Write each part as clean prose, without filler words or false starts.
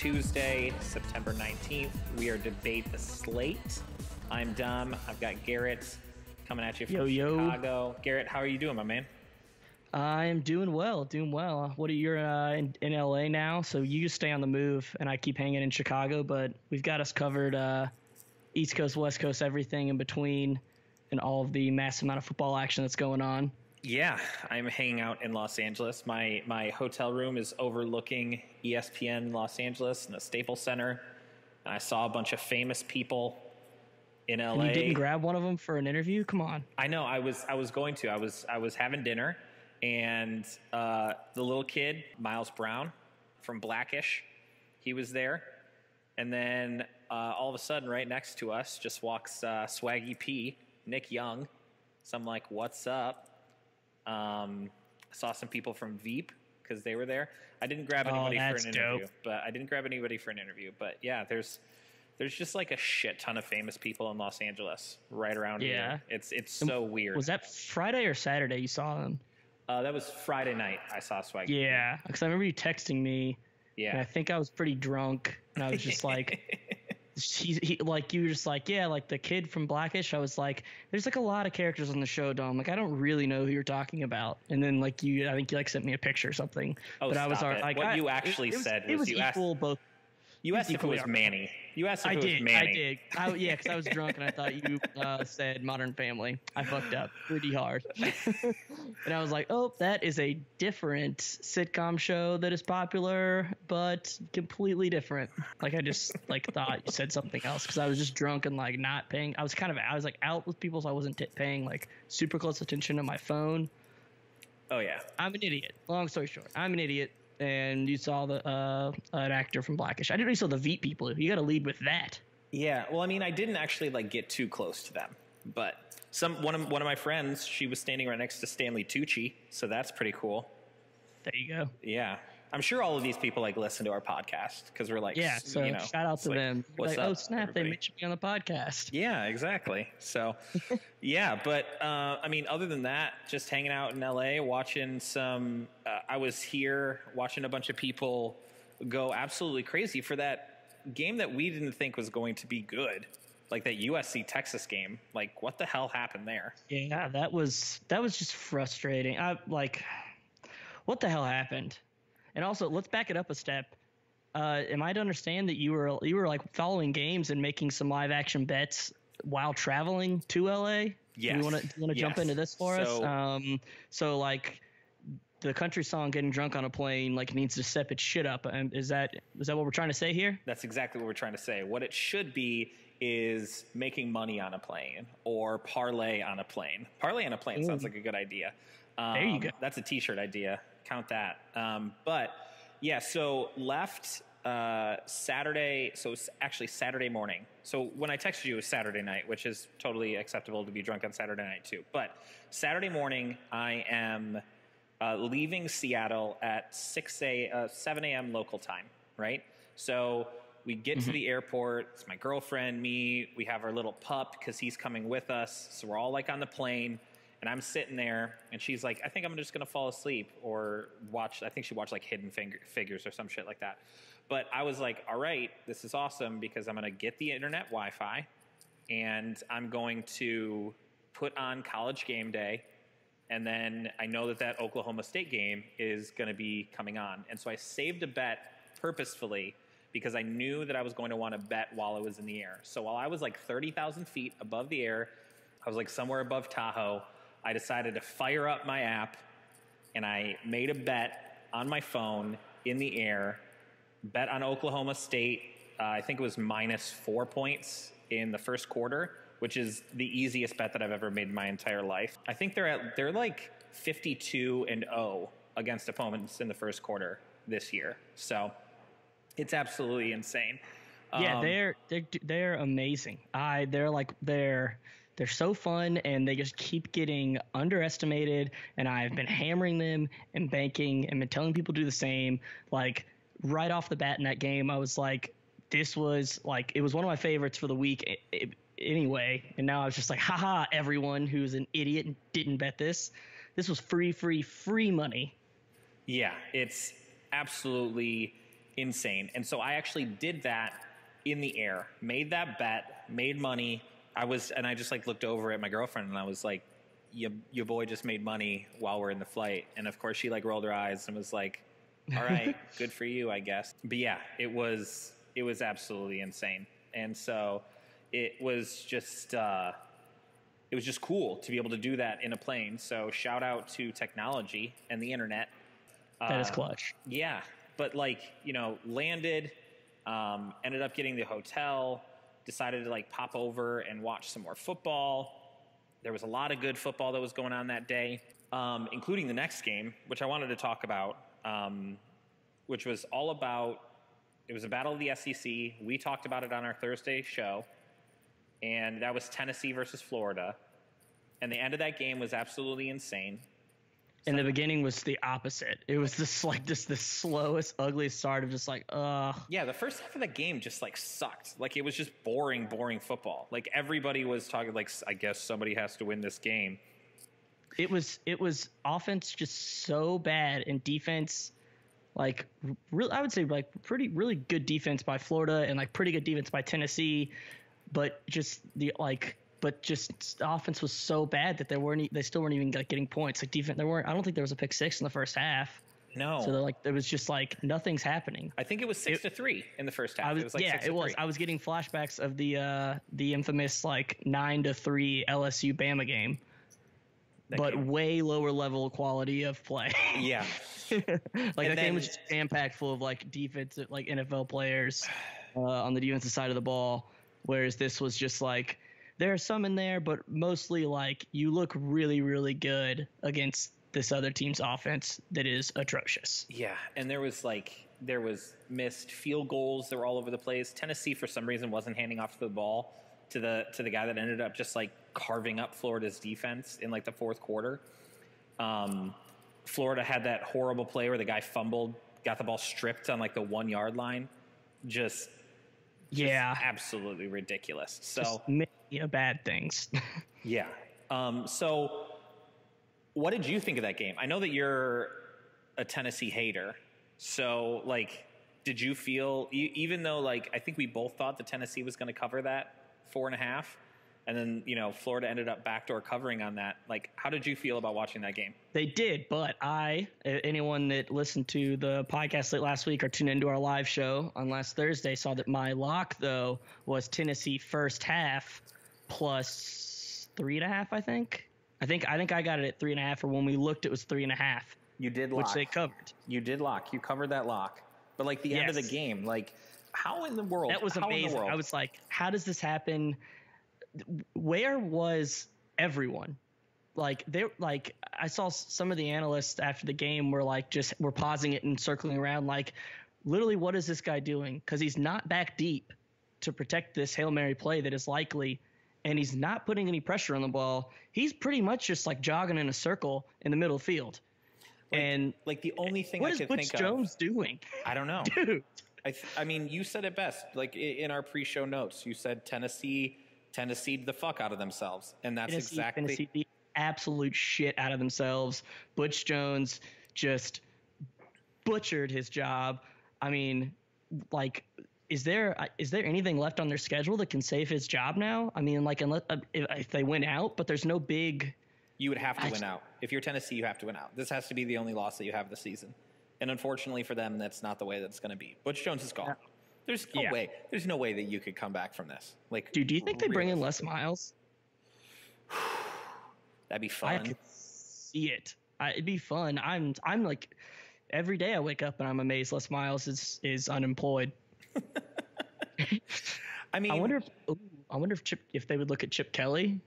Tuesday, September 19th. We are Debate The Slate. I'm Dom. I've got Garrett coming at you from Chicago. Garrett, how are you doing, my man? I am doing well. What are you in LA now? So you just stay on the move, and I keep hanging in Chicago. But we've got us covered, East Coast, West Coast, everything in between, and all of the massive amount of football action that's going on. Yeah, I'm hanging out in Los Angeles. My hotel room is overlooking ESPN Los Angeles and the Staples Center. And I saw a bunch of famous people in LA. And you didn't grab one of them for an interview? Come on. I know. I was going to. I was having dinner, and the little kid, Miles Brown from Blackish, he was there. And then all of a sudden, right next to us, just walks Swaggy P, Nick Young. So I'm like, what's up? Saw some people from Veep because they were there. I didn't grab anybody for an interview. But yeah, there's just like a shit ton of famous people in Los Angeles right around here. It's so weird. Was that Friday or Saturday you saw them? That was Friday night. I saw Swaggy. Yeah, because I remember you texting me. Yeah, and I think I was pretty drunk, and I was just like. He like you were just like, yeah, like the kid from Blackish. I was like, there's like a lot of characters on the show, Dom. Like I don't really know who you're talking about. And then like I think you like sent me a picture or something. Oh, but I was like, what you actually said was you asked both. You asked if it was Manny. You asked if it was Manny. I did. Yeah, because I was drunk and I thought you said Modern Family. I fucked up pretty hard. And I was like, oh, that is a different sitcom show that is popular, but completely different. Like I just like thought you said something else because I was just drunk and like not paying. I was like out with people, so I wasn't paying like super close attention to my phone. Oh yeah. I'm an idiot. Long story short, I'm an idiot. And you saw an actor from Blackish. I didn't really saw the Veep people. You got to lead with that. Yeah, well, I mean, I didn't actually like get too close to them, but one of my friends, she was standing right next to Stanley Tucci, so that's pretty cool. There you go. Yeah, I'm sure all of these people like listen to our podcast because we're like, so shout out to them. What's like, up, oh snap, everybody? They mentioned me on the podcast. Yeah, exactly. So, yeah, but I mean, other than that, just hanging out in LA, watching some. I was here watching a bunch of people go absolutely crazy for that game that we didn't think was going to be good, like that USC Texas game. Like, what the hell happened there? Yeah, that was just frustrating. What the hell happened? And also, let's back it up a step. Am I to understand that you were like following games and making some live action bets while traveling to LA? Yes. Do you want to jump into this for us? So like the country song "Getting Drunk on a Plane" like needs to step its shit up. Is that what we're trying to say here? That's exactly what we're trying to say. What it should be is making money on a plane or parlay on a plane. Parlay on a plane sounds like a good idea. There you go. That's a T-shirt idea. Count that. But yeah, so left Saturday. So it's actually Saturday morning. So when I texted you, it was Saturday night, which is totally acceptable to be drunk on Saturday night too. But Saturday morning, I am leaving Seattle at 7 a.m. local time, right? So we get to the airport. It's my girlfriend, me. We have our little pup because he's coming with us. So we're all like on the plane. And I'm sitting there, and she's like, I think I'm just going to fall asleep or watch. I think she watched like Hidden Figures or some shit like that. But I was like, all right, this is awesome because I'm going to get the internet Wi-Fi, and I'm going to put on College Game Day. And then I know that Oklahoma State game is going to be coming on. And so I saved a bet purposefully because I knew that I was going to want to bet while I was in the air. So while I was like 30,000 feet above the air, I was like somewhere above Tahoe, I decided to fire up my app, and I made a bet on my phone in the air, bet on Oklahoma State. I think it was -4 points in the first quarter, which is the easiest bet that I've ever made in my entire life. I think they're like 52-0 against opponents in the first quarter this year. So it's absolutely insane. Yeah, they're amazing. They're so fun, and they just keep getting underestimated, and I've been hammering them and banking and been telling people to do the same. Like, right off the bat in that game, I was like, this was, like, it was one of my favorites for the week anyway, and now I was just like, haha, everyone who's an idiot and didn't bet this. This was free money. Yeah, it's absolutely insane. And so I actually did that in the air, made that bet, made money. I just like looked over at my girlfriend and I was like, your boy just made money while we're in the flight. And of course she like rolled her eyes and was like, all right, good for you, I guess. But yeah, it was absolutely insane. And so it was just cool to be able to do that in a plane. So shout out to technology and the internet. That is clutch. Yeah. But like, landed, ended up getting the hotel, decided to like pop over and watch some more football. There was a lot of good football that was going on that day, including the next game, which I wanted to talk about, which was all about, it was a battle of the SEC. We talked about it on our Thursday show, and that was Tennessee versus Florida. And the end of that game was absolutely insane. And the beginning was the opposite. It was just the slowest, ugliest start of just like, Yeah, the first half of the game just like sucked. Like it was just boring football. Like everybody was talking like, I guess somebody has to win this game. It was offense just so bad and defense, like I would say like really good defense by Florida and like pretty good defense by Tennessee, but just the offense was so bad that they still weren't even like getting points. Like defense, I don't think there was a pick six in the first half. No. So there was just like nothing's happening. I think it was 6-3 in the first half. It was. I was getting flashbacks of the infamous like 9-3 LSU Bama game. Way lower level quality of play. Yeah. That game was just jam-packed full of like defensive, like NFL players on the defensive side of the ball. Whereas this was just like, there are some in there, but mostly like you look really, really good against this other team's offense that is atrocious. Yeah. And there was missed field goals that were all over the place. Tennessee, for some reason, wasn't handing off the ball to the guy that ended up just like carving up Florida's defense in like the fourth quarter. Florida had that horrible play where the guy fumbled, got the ball stripped on like the 1 yard line. Just absolutely ridiculous. So bad things. Yeah. So what did you think of that game? I know that you're a Tennessee hater. So like, did you feel, even though like, I think we both thought that Tennessee was going to cover that 4.5, and then, Florida ended up backdoor covering on that. Like, how did you feel about watching that game? They did, but anyone that listened to the podcast late last week or tuned into our live show on last Thursday saw that my lock, though, was Tennessee first half plus 3.5, I think. I think I got it at 3.5, or when we looked, it was 3.5. You did lock. Which they covered. You did lock. You covered that lock. But, like, the end of the game, like, how in the world? That was amazing. I was like, how does this happen? Where was everyone? Like I saw some of the analysts after the game were like we're pausing it and circling around like, literally, what is this guy doing? Because he's not back deep to protect this Hail Mary play that is likely, and he's not putting any pressure on the ball. He's pretty much just like jogging in a circle in the middle of the field. And like the only thing I could think of. What is Butch Jones doing? I don't know, dude. I mean, you said it best. Like in our pre-show notes, you said Tennessee'd the fuck out of themselves, and that's exactly Tennessee the absolute shit out of themselves. Butch Jones just butchered his job. I mean, like, is there anything left on their schedule that can save his job now? I mean, like, unless if they win out, but there's no big. You would have to win out. If you're Tennessee, you have to win out. This has to be the only loss that you have this season. And unfortunately for them, that's not the way that it's going to be. Butch Jones is gone. There's no way. There's no way that you could come back from this. Like, dude, do you think they bring in Les Miles? That'd be fun. I could see it. It'd be fun. I'm like, every day I wake up and I'm amazed Les Miles is unemployed. I mean, I wonder if they would look at Chip Kelly.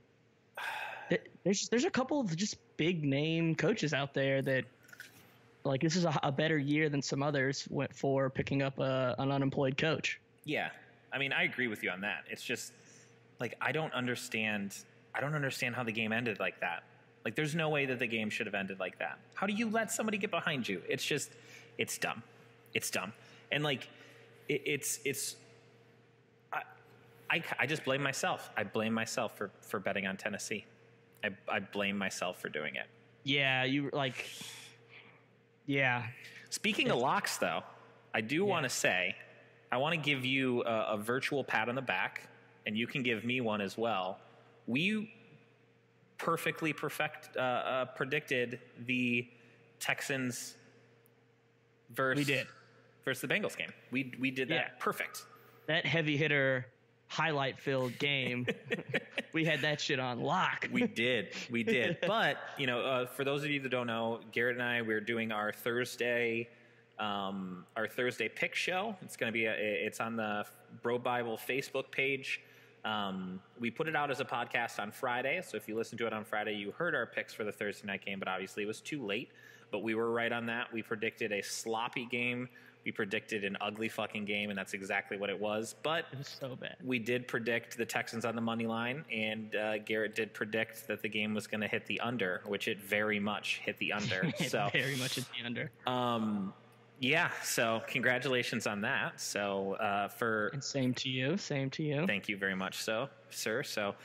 There's a couple of just big name coaches out there that, like, this is a better year than some others went for picking up an unemployed coach. Yeah. I mean, I agree with you on that. It's just, like, I don't understand how the game ended like that. Like, there's no way that the game should have ended like that. How do you let somebody get behind you? It's just, it's dumb. It's dumb. And, like, I just blame myself. I blame myself for betting on Tennessee. I blame myself for doing it. Yeah, you, like... Yeah. Speaking of locks, though, I do want to say, I want to give you a virtual pat on the back, and you can give me one as well. We perfectly predicted the Texans versus the Bengals game. We did that perfect. That heavy hitter highlight filled game. We had that shit on lock. We did. But, for those of you that don't know, Garrett and I, we're doing our Thursday pick show. It's going to be it's on the BroBible Facebook page. We put it out as a podcast on Friday. So if you listen to it on Friday, you heard our picks for the Thursday night game, but obviously it was too late. But we were right on that. We predicted a sloppy game. We predicted an ugly fucking game, and that's exactly what it was. But it was so bad. We did predict the Texans on the money line, and Garrett did predict that the game was going to hit the under, which it very much hit the under. Very much hit the under. Yeah, so congratulations on that. So and same to you. Thank you very much, sir. So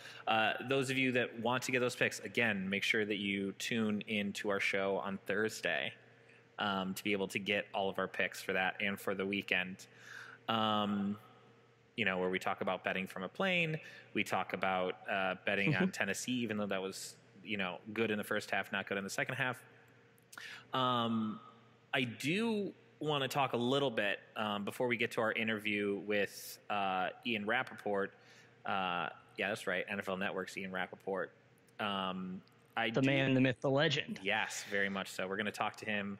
those of you that want to get those picks, again, make sure that you tune into our show on Thursday to be able to get all of our picks for that and for the weekend. Where we talk about betting from a plane, we talk about betting on Tennessee, even though that was good in the first half, not good in the second half. I do want to talk a little bit before we get to our interview with Ian Rapoport. Yeah, that's right. NFL Network's Ian Rapoport. Man, the myth, the legend. Yes, very much so. We're going to talk to him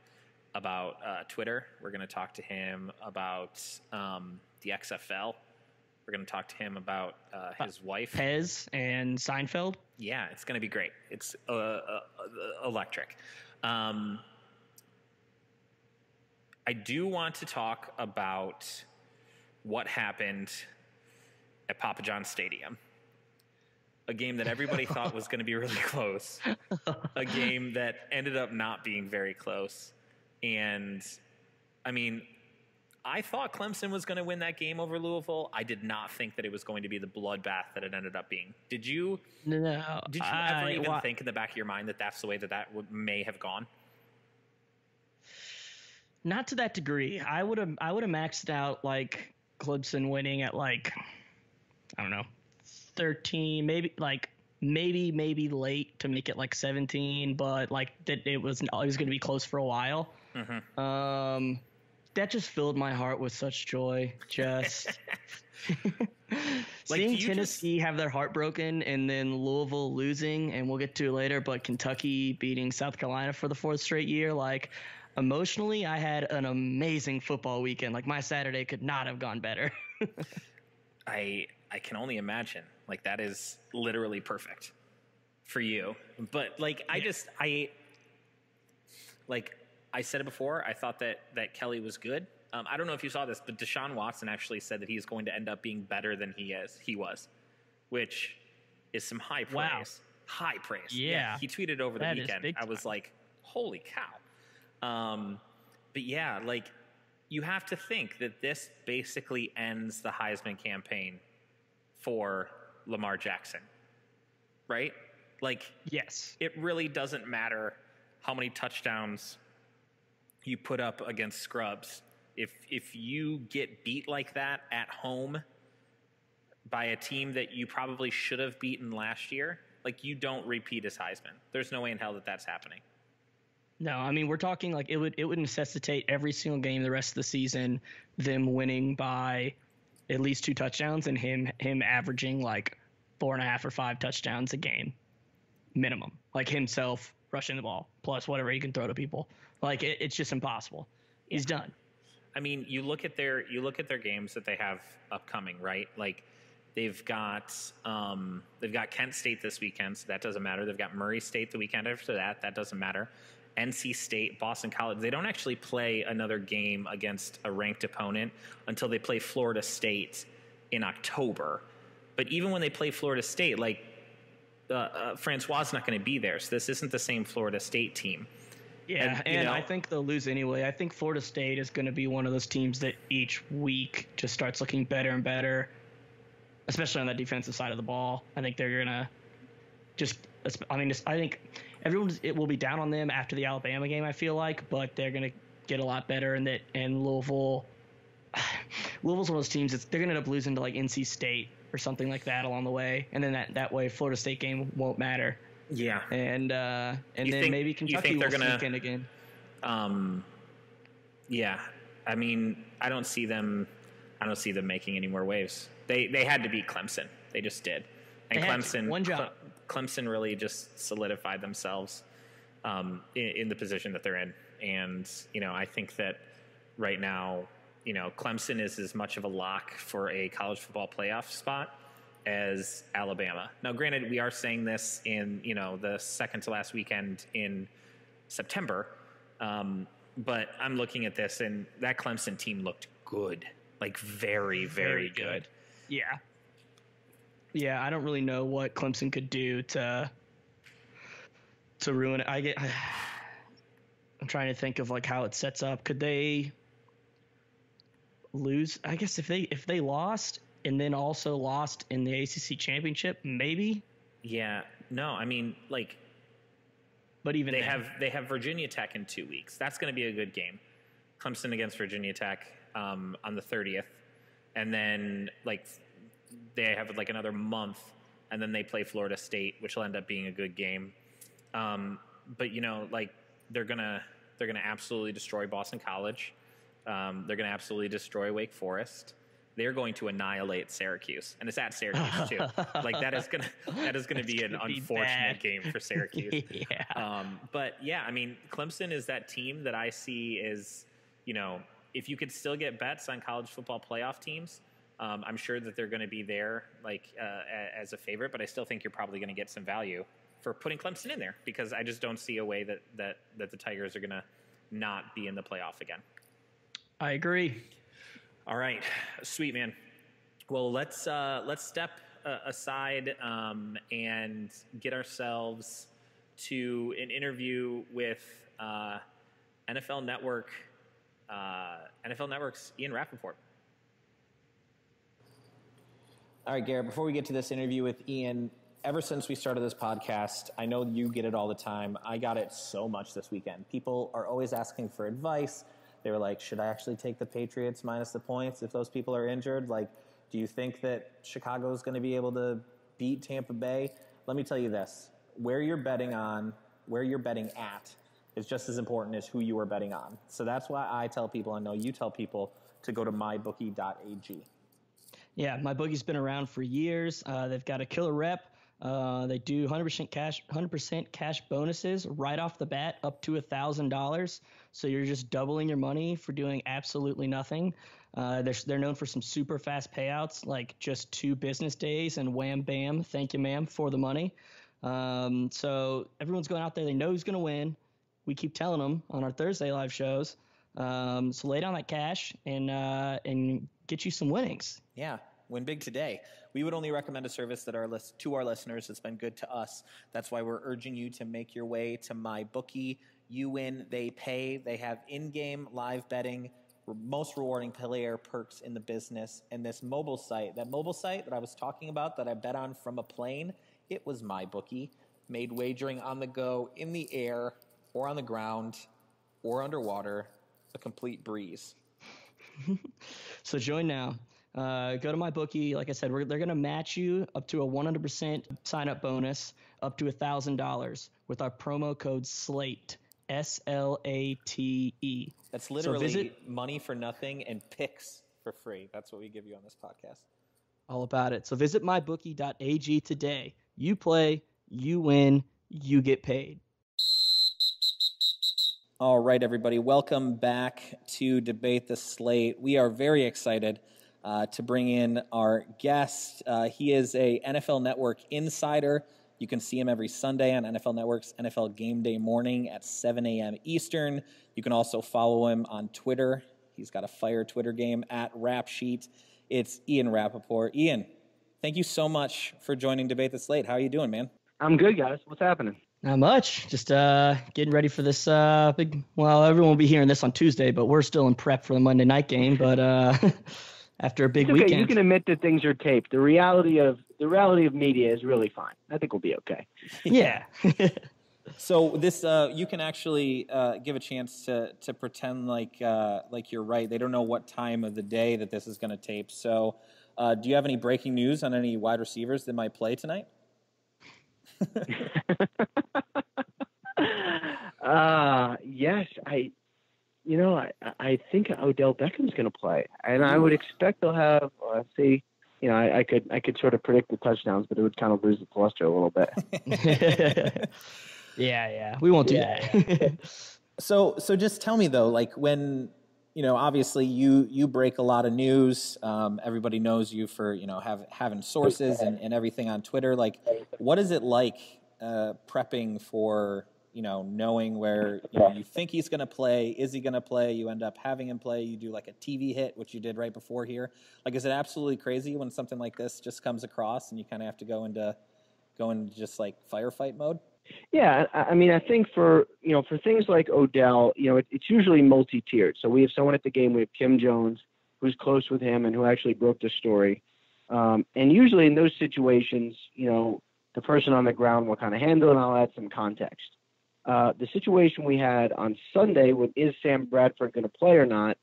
about Twitter. We're going to talk to him about the XFL. We're going to talk to him about his wife. Pez and Seinfeld. Yeah, it's going to be great. It's electric. I do want to talk about what happened at Papa John's Stadium. A game that everybody thought was going to be really close. A game that ended up not being very close. And, I thought Clemson was going to win that game over Louisville. I did not think that it was going to be the bloodbath that it ended up being. Did you? No. Did you ever even think in the back of your mind that that's the way that may have gone? Not to that degree. I would have maxed out like Clemson winning at I don't know, 13, maybe late to make it 17, but that it was going to be close for a while. Mm-hmm. That just filled my heart with such joy. Just seeing Tennessee have their heart broken and then Louisville losing, and we'll get to it later, but Kentucky beating South Carolina for the fourth straight year, emotionally, I had an amazing football weekend. My Saturday could not have gone better. I can only imagine. That is literally perfect for you. But I said it before, I thought that Kelly was good. I don't know if you saw this, but Deshaun Watson actually said that he's going to end up being better than he was, which is some high praise. Wow. High praise. Yeah. He tweeted over the weekend. I was like, holy cow. But yeah, you have to think that this basically ends the Heisman campaign for Lamar Jackson, right? Yes. It really doesn't matter how many touchdowns you put up against scrubs. If you get beat like that at home by a team that you probably should have beaten last year, you don't repeat as Heisman. There's no way in hell that that's happening. No, we're talking it would necessitate every single game the rest of the season, them winning by at least 2 touchdowns and him averaging 4.5 or 5 touchdowns a game minimum, himself rushing the ball plus whatever he can throw to people. It's just impossible. He's done. You look at their games that they have upcoming, right? They've got Kent State this weekend, so that doesn't matter. They've got Murray State the weekend after that doesn't matter. NC State, Boston College, they don't actually play another game against a ranked opponent until they play Florida State in October. But even when they play Florida State, Francois not going to be there, so this isn't the same Florida State team. Yeah, and I think they'll lose anyway. I think Florida State is going to be one of those teams that each week just starts looking better and better, especially on the defensive side of the ball. I think they're going to I think it will be down on them after the Alabama game, I feel like, but they're going to get a lot better, and Louisville Louisville's one of those teams they're gonna end up losing to like NC State or something like that along the way, and then that way Florida State game won't matter. Yeah, and then maybe Kentucky will sneak in again. Yeah, I mean, I don't see them making any more waves. They had to beat Clemson. They just did, and one job. Clemson really just solidified themselves in the position that they're in, and I think that right now, Clemson is as much of a lock for a college football playoff spot as Alabama. Now, granted, we are saying this in, the second to last weekend in September, but I'm looking at this, and that Clemson team looked good, like very, very good. Yeah. Yeah, I don't really know what Clemson could do to ruin it. I'm trying to think of like how it sets up. Could they lose? I guess if they lost and then also lost in the ACC championship, maybe. Yeah. No, I mean, like, but even they have Virginia Tech in 2 weeks. That's going to be a good game. Clemson against Virginia Tech on the 30th, and then like they have like another month, and then they play Florida State, which will end up being a good game. But like they're gonna absolutely destroy Boston College. They're gonna absolutely destroy Wake Forest. They're going to annihilate Syracuse, and it's at Syracuse too. Like that is gonna be an unfortunate game for Syracuse. Yeah. But yeah, I mean, Clemson is that team that I see is, if you could still get bets on college football playoff teams, I'm sure that they're going to be there like as a favorite. But I still think you're probably going to get some value for putting Clemson in there, because I just don't see a way that the Tigers are going to not be in the playoff again. I agree. All right, sweet, man. Well, let's step aside and get ourselves to an interview with NFL Network's Ian Rapoport. All right, Garrett, before we get to this interview with Ian, ever since we started this podcast, I know you get it all the time. I got it so much this weekend. People are always asking for advice. They were like, should I actually take the Patriots minus the points if those people are injured? Like, do you think that Chicago is going to be able to beat Tampa Bay? Let me tell you this. Where you're betting at is just as important as who you are betting on. So that's why I tell people, I know you tell people, to go to mybookie.ag. Yeah, MyBookie's been around for years. They've got a killer rep. They do 100% cash bonuses right off the bat, up to $1,000. So you're just doubling your money for doing absolutely nothing. They're known for some super fast payouts, like just 2 business days, and wham bam, thank you, ma'am, for the money. So everyone's going out there. They know who's going to win. We keep telling them on our Thursday live shows. So lay down that cash and get you some winnings. Yeah, win big today. We would only recommend a service that to our listeners that's been good to us. That's why we're urging you to make your way to MyBookie. You win, they pay. They have in-game live betting, most rewarding player perks in the business. And this mobile site, that I was talking about that I bet on from a plane, it was MyBookie. Made wagering on the go, in the air, or on the ground, or underwater, a complete breeze. So join now. Go to MyBookie. Like I said, they're going to match you up to a 100% sign-up bonus, up to $1,000 with our promo code SLATE, SLATE. That's literally money for nothing and picks for free. That's what we give you on this podcast. All about it. So visit mybookie.ag today. You play, you win, you get paid. All right, everybody. Welcome back to Debate the Slate. We are very excited to bring in our guest. He is a NFL Network insider. You can see him every Sunday on NFL Network's NFL Game Day morning at 7 a.m. Eastern. You can also follow him on Twitter. He's got a fire Twitter game at Rapsheet. It's Ian Rapoport. Ian, thank you so much for joining Debate the Slate. How are you doing, man? I'm good, guys. What's happening? Not much. Just getting ready for this big. Well, everyone will be hearing this on Tuesday, but we're still in prep for the Monday night game. But after a big weekend, you can admit that things are taped. The reality of media is really fine. I think we'll be okay. Yeah. So this, you can actually give a chance to pretend like you're right. They don't know what time of the day that this is going to tape. So, do you have any breaking news on any wide receivers that might play tonight? Yes, I think Odell Beckham's going to play, and I would expect they'll have. Let's see, I could sort of predict the touchdowns, but it would kind of lose the luster a little bit. Yeah, we won't do that. So just tell me though, like when, obviously you break a lot of news. Everybody knows you for, having sources and everything on Twitter. Like, what is it like prepping for, knowing where, you think he's going to play? Is he going to play? You end up having him play. You do like a TV hit, which you did right before here. Like, is it absolutely crazy when something like this just comes across and you kind of have to go into just like firefight mode? Yeah, I mean, I think for things like Odell, it's usually multi-tiered. So we have someone at the game. We have Kim Jones, who's close with him and who actually broke the story. And usually in those situations, the person on the ground will kind of handle it, and I'll add some context. The situation we had on Sunday with is Sam Bradford going to play or not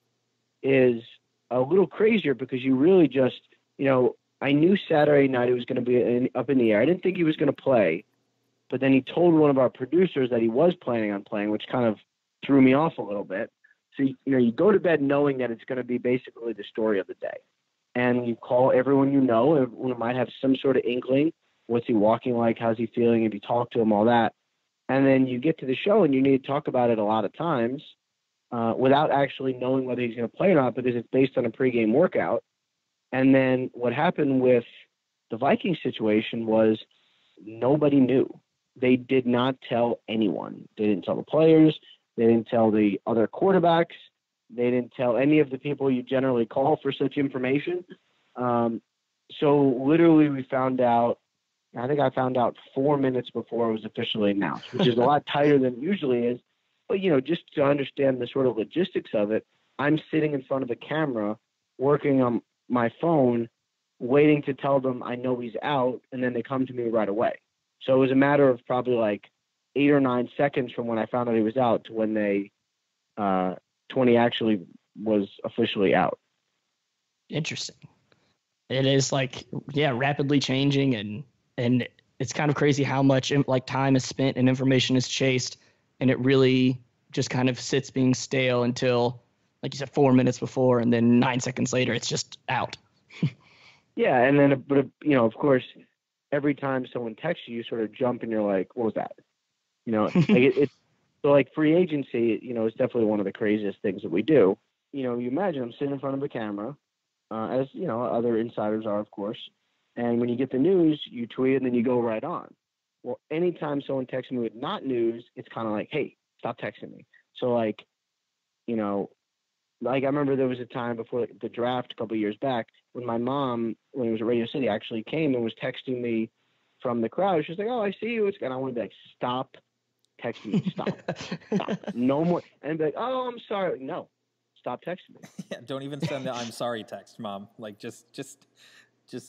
is a little crazier because you really just, I knew Saturday night it was going to be up in the air. I didn't think he was going to play. But then he told one of our producers that he was planning on playing, which kind of threw me off a little bit. So, you go to bed knowing that it's going to be basically the story of the day. And you call everyone you know. Everyone might have some sort of inkling. What's he walking like? How's he feeling? If you talk to him, all that. And then you get to the show and you need to talk about it a lot of times without actually knowing whether he's going to play or not because it's based on a pregame workout. And then what happened with the Vikings situation was nobody knew. They did not tell anyone. They didn't tell the players. They didn't tell the other quarterbacks. They didn't tell any of the people you generally call for such information. So literally we found out, I think I found out 4 minutes before it was officially announced, which is a lot tighter than it usually is. But, just to understand the sort of logistics of it, I'm sitting in front of a camera working on my phone, waiting to tell them I know he's out, and then they come to me right away. So it was a matter of probably like 8 or 9 seconds from when I found out he was out to when to when he actually was officially out. Interesting. It is rapidly changing and it's kind of crazy how much time is spent and information is chased, and it really just kind of sits being stale until, like you said, 4 minutes before, and then 9 seconds later it's just out. Yeah, and then of course, every time someone texts you, you sort of jump and you're like, what was that? So like free agency, is definitely one of the craziest things that we do. You imagine I'm sitting in front of a camera, as, other insiders are, of course. And when you get the news, you tweet and then you go right on. Well, anytime someone texts me with not news, it's kind of like, hey, stop texting me. So I remember there was a time before the draft a couple of years back when my mom, when it was at Radio City, actually came and was texting me from the crowd. She was like, oh, I see you. And I wanted to be like, stop texting me. Stop. No more. And I'd be like, oh, I'm sorry. No, stop texting me. Yeah, don't even send the I'm sorry text, Mom. Like, just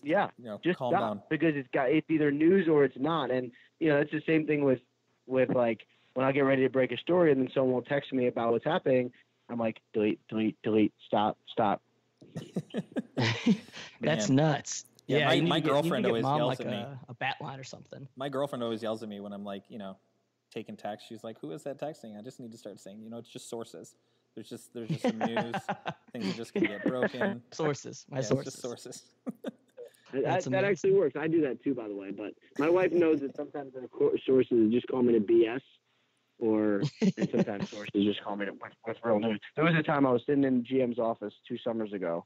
yeah, just calm stop, down. Because it's either news or it's not. And, it's the same thing with like when I get ready to break a story and then someone will text me about what's happening. I'm like, delete, stop. That's nuts. Yeah, my girlfriend always yells at me. A bat line or something. My girlfriend always yells at me when I'm like, taking text. She's like, who is that texting? I just need to start saying, it's just sources. There's just some news. Things are just going to get broken. Sources. It's just sources. That actually works. I do that too, by the way. But my wife knows that sometimes sources just call me to BS. And sometimes sources just call me with real news. There was a time I was sitting in GM's office 2 summers ago,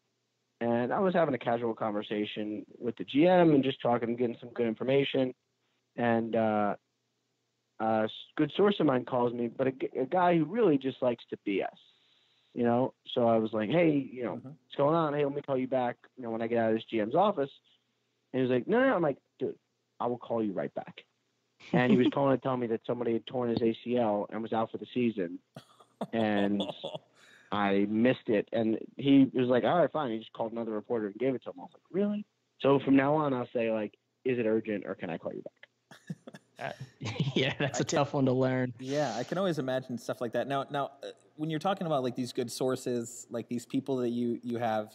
and I was having a casual conversation with the GM and just talking, getting some good information. And a good source of mine calls me, but a guy who really just likes to BS, So I was like, hey, what's going on? Hey, let me call you back, when I get out of this GM's office. And he was like, no. I'm like, dude, I will call you right back. And he was calling to tell me that somebody had torn his ACL and was out for the season. And I missed it. And he was like, all right, fine. He just called another reporter and gave it to him. I was like, really? So from now on, I'll say, like, is it urgent or can I call you back? Yeah, that's a tough one to learn. Yeah, I can always imagine stuff like that. Now, when you're talking about like these good sources, like these people that you have,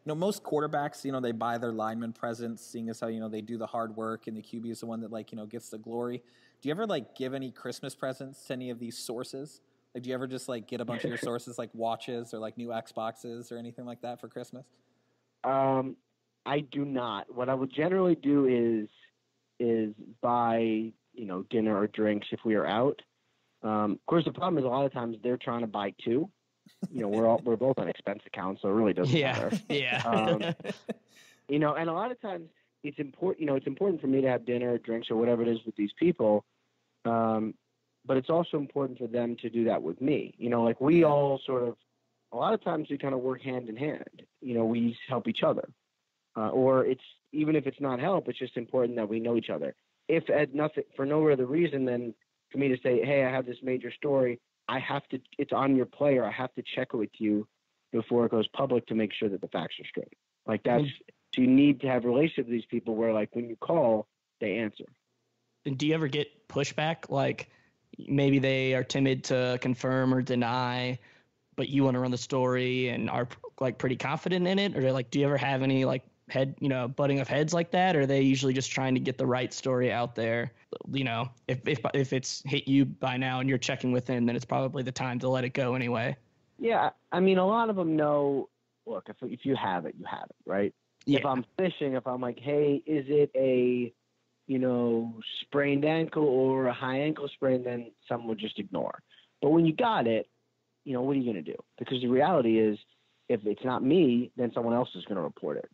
most quarterbacks, they buy their lineman presents, seeing as how they do the hard work, and the QB is the one that like gets the glory. Do you ever like give any Christmas presents to any of these sources? Like, do you ever just like get a bunch of your sources like watches or like new Xboxes or anything like that for Christmas? I do not. What I would generally do is buy dinner or drinks if we are out. Of course, the problem is a lot of times they're trying to buy two. We're both on expense accounts, so it really doesn't matter. Yeah. And a lot of times it's important. It's important for me to have dinner or drinks or whatever it is with these people. But it's also important for them to do that with me. Like we all sort of, a lot of times we kind of work hand in hand. We help each other. Or even if it's not help, it's just important that we know each other. If for no other reason than for me to say, hey, I have this major story, it's on your play, or I have to check it with you before it goes public to make sure that the facts are straight. Like so you need to have a relationship with these people where like when you call, they answer. And do you ever get pushback? Like maybe they are timid to confirm or deny, but you want to run the story and are like pretty confident in it? Or like, do you ever have any like butting of heads like that? Or are they usually just trying to get the right story out there? If it's hit you by now and you're checking with them, then it's probably the time to let it go anyway. Yeah. I mean, a lot of them know, look, if you have it, you have it, right? Yeah. If I'm fishing, if I'm like, hey, is it a, sprained ankle or a high ankle sprain, then some would just ignore. But when you got it, what are you going to do? Because the reality is, if it's not me, then someone else is going to report it.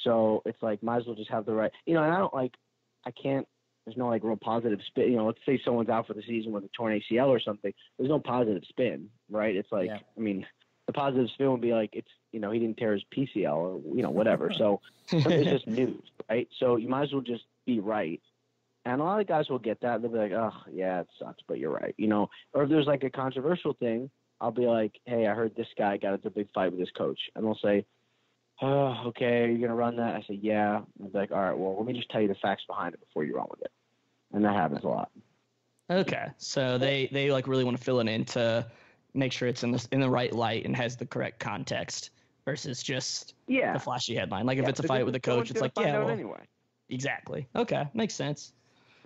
So it's like, might as well just have the right, and there's no like real positive spin. Let's say someone's out for the season with a torn ACL or something. There's no positive spin, right? It's like, I mean, the positive spin would be like, it's, he didn't tear his PCL or, whatever. So it's just news, right? So you might as well just be right. And a lot of guys will get that. They'll be like, oh, yeah, it sucks, but you're right. Or if there's like a controversial thing, I'll be like, hey, I heard this guy got into a big fight with his coach. And they'll say, oh, okay, are you going to run that? I say, yeah. I'll be like, all right, well, let me just tell you the facts behind it before you run with it. And that happens a lot. Okay. So they like really want to fill it in to make sure it's in the right light and has the correct context versus just the flashy headline. Like if it's a fight with a coach, it's like, anyway. Exactly. Okay. Makes sense.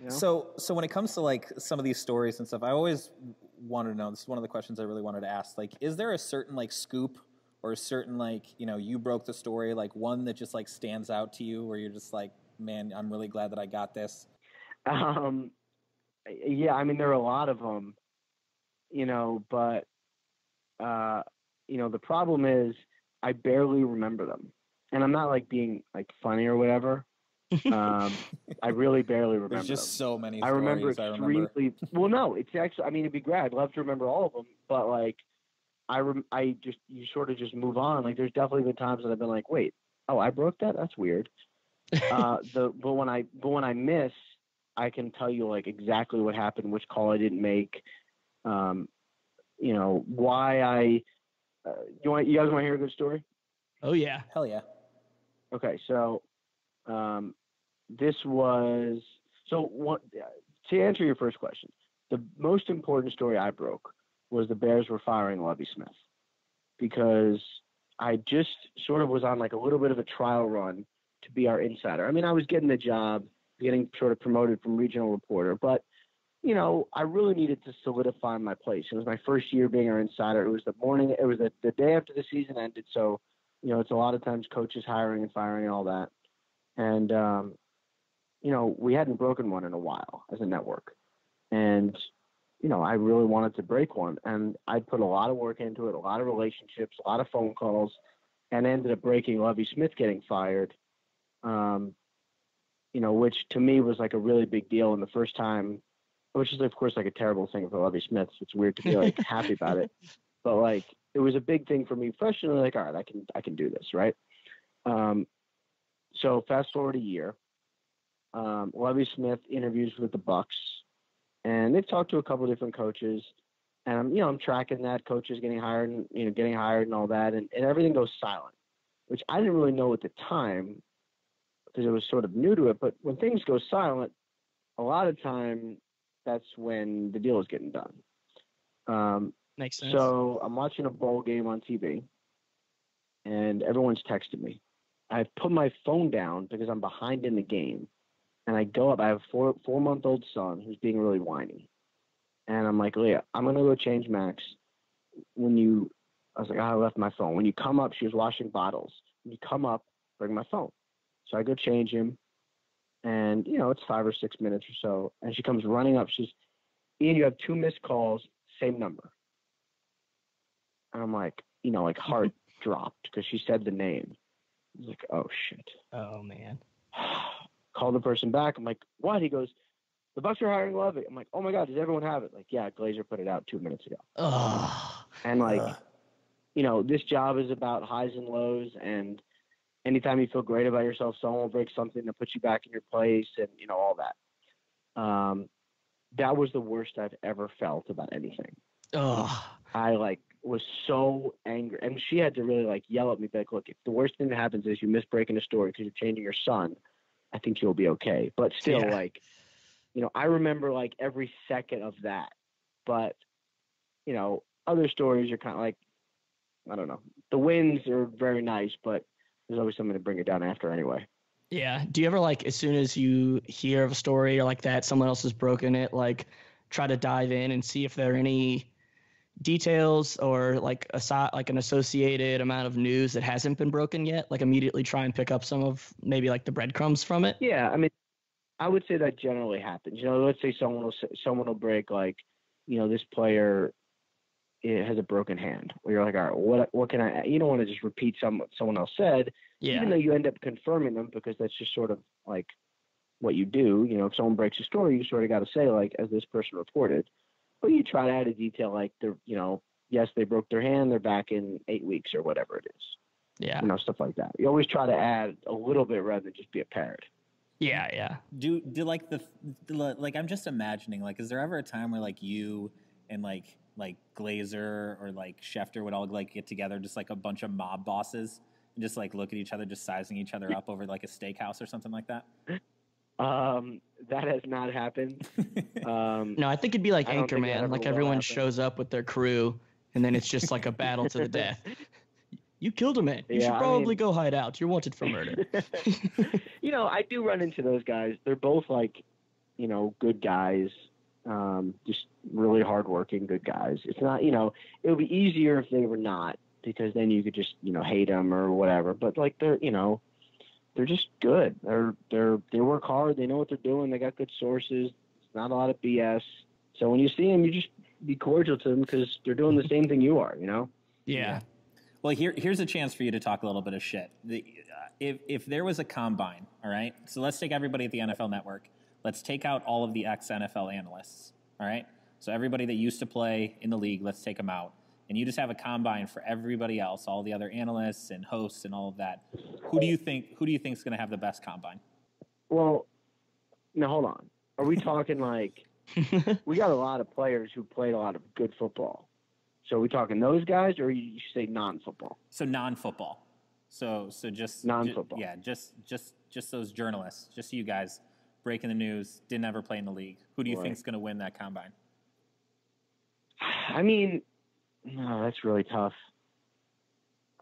So when it comes to like some of these stories and stuff, I always wanted to know, this is one of the questions I really wanted to ask, like, is there a certain like scoop or a certain like, you broke the story, like one that just like stands out to you where you're just like, man, I'm really glad that I got this? Yeah, I mean, there are a lot of them, but, the problem is I barely remember them. And I'm not like being like funny or whatever. I really barely remember There's just them. so many stories. I remember extremely well. No, it's actually. I mean, it'd be great. I'd love to remember all of them, but like, you sort of just move on. Like, there's definitely been times that I've been like, wait, oh, I broke that. That's weird. But when I miss, I can tell you like exactly what happened, which call I didn't make. Why I. You guys want to hear a good story? Oh yeah, hell yeah. Okay, so. To answer your first question, the most important story I broke was the Bears were firing Lovie Smith, because I just sort of was on like a little bit of a trial run to be our insider. I mean, I was getting the job, getting sort of promoted from regional reporter, but I really needed to solidify my place. It was my first year being our insider. It was the day after the season ended. So, it's a lot of times coaches hiring and firing and all that. And, we hadn't broken one in a while as a network. And, I really wanted to break one. And I put a lot of work into it, a lot of relationships, a lot of phone calls, and ended up breaking Lovie Smith getting fired, which to me was like a really big deal. And the first time, which is, of course, like a terrible thing for Lovie Smith. It's weird to be like happy about it. But like, it was a big thing for me professionally. Like, all right, I can do this. Right. So fast forward a year, Lovie Smith interviews with the Bucks, and they've talked to a couple of different coaches, and I'm tracking that coaches getting hired and all that, and everything goes silent, which I didn't really know at the time because it was sort of new to it. But when things go silent, a lot of time that's when the deal is getting done. Makes sense. So I'm watching a bowl game on TV, and everyone's texting me. I put my phone down because I'm behind in the game, and I go up. I have a 4-month-old son who's being really whiny, and I'm like, Leah, I'm gonna go change Max. I was like, I left my phone. When you come up, she was washing bottles. When you come up, bring my phone. So I go change him, and it's 5 or 6 minutes or so, and she comes running up. She's, Ian, you have 2 missed calls, same number. And I'm like, heart dropped because she said the name. I was like, oh, shit. Oh, man. Call the person back. I'm like, what? He goes, the Bucks are hiring Lovey. I'm like, oh, my God, does everyone have it? Like, yeah, Glazer put it out 2 minutes ago. And, this job is about highs and lows. And anytime you feel great about yourself, someone will break something to put you back in your place and, all that. That was the worst I've ever felt about anything. I was so angry, and she had to really yell at me, like, look, if the worst thing that happens is you miss breaking a story because you're changing your son, I think you'll be okay. But still, I remember every second of that. But other stories are kind of I don't know. The wins are very nice, but there's always something to bring it down after anyway. Yeah. Do you ever as soon as you hear of a story or that, someone else has broken it, try to dive in and see if there are any details or an associated amount of news that hasn't been broken yet? Immediately try and pick up some of maybe the breadcrumbs from it. Yeah, I mean, I would say that generally happens. Let's say someone will break this player has a broken hand. Where you're like, all right, what can I? You don't want to just repeat someone else said, even though you end up confirming them because that's just sort of what you do. If someone breaks a story, you sort of got to say as this person reported. But you try to add a detail yes, they broke their hand, they're back in 8 weeks or whatever it is. Yeah. Stuff like that. You always try to add a little bit rather than just be a parrot. Yeah, yeah. Do I'm just imagining, is there ever a time where you and Glazer or Schefter would all get together, just a bunch of mob bosses and just look at each other, just sizing each other up over a steakhouse or something like that? That has not happened. No, I think it'd be like Anchorman. Everyone shows up with their crew, and then it's just a battle to the death. You killed a man. You should probably go hide out. You're wanted for murder. I do run into those guys. They're both good guys. Just really hardworking, good guys. It's not, it would be easier if they were not, because then you could just, hate them or whatever. But they're just good. They work hard. They know what they're doing. They got good sources. It's not a lot of BS. So when you see them, you just be cordial to them because they're doing the same thing you are, Yeah. Well, here's a chance for you to talk a little bit of shit. If there was a combine, all right? So let's take everybody at the NFL Network. Let's take out all of the ex-NFL analysts, all right? So everybody that used to play in the league, let's take them out. And you just have a combine for everybody else, all the other analysts and hosts and all of that. Who do you think is going to have the best combine? Well, now hold on. Are we talking we got a lot of players who played a lot of good football. So are we talking those guys, or you say non-football? So non-football. So just non-football. Just those journalists, just you guys breaking the news, didn't ever play in the league. Who do you think is going to win that combine? I mean, no, that's really tough.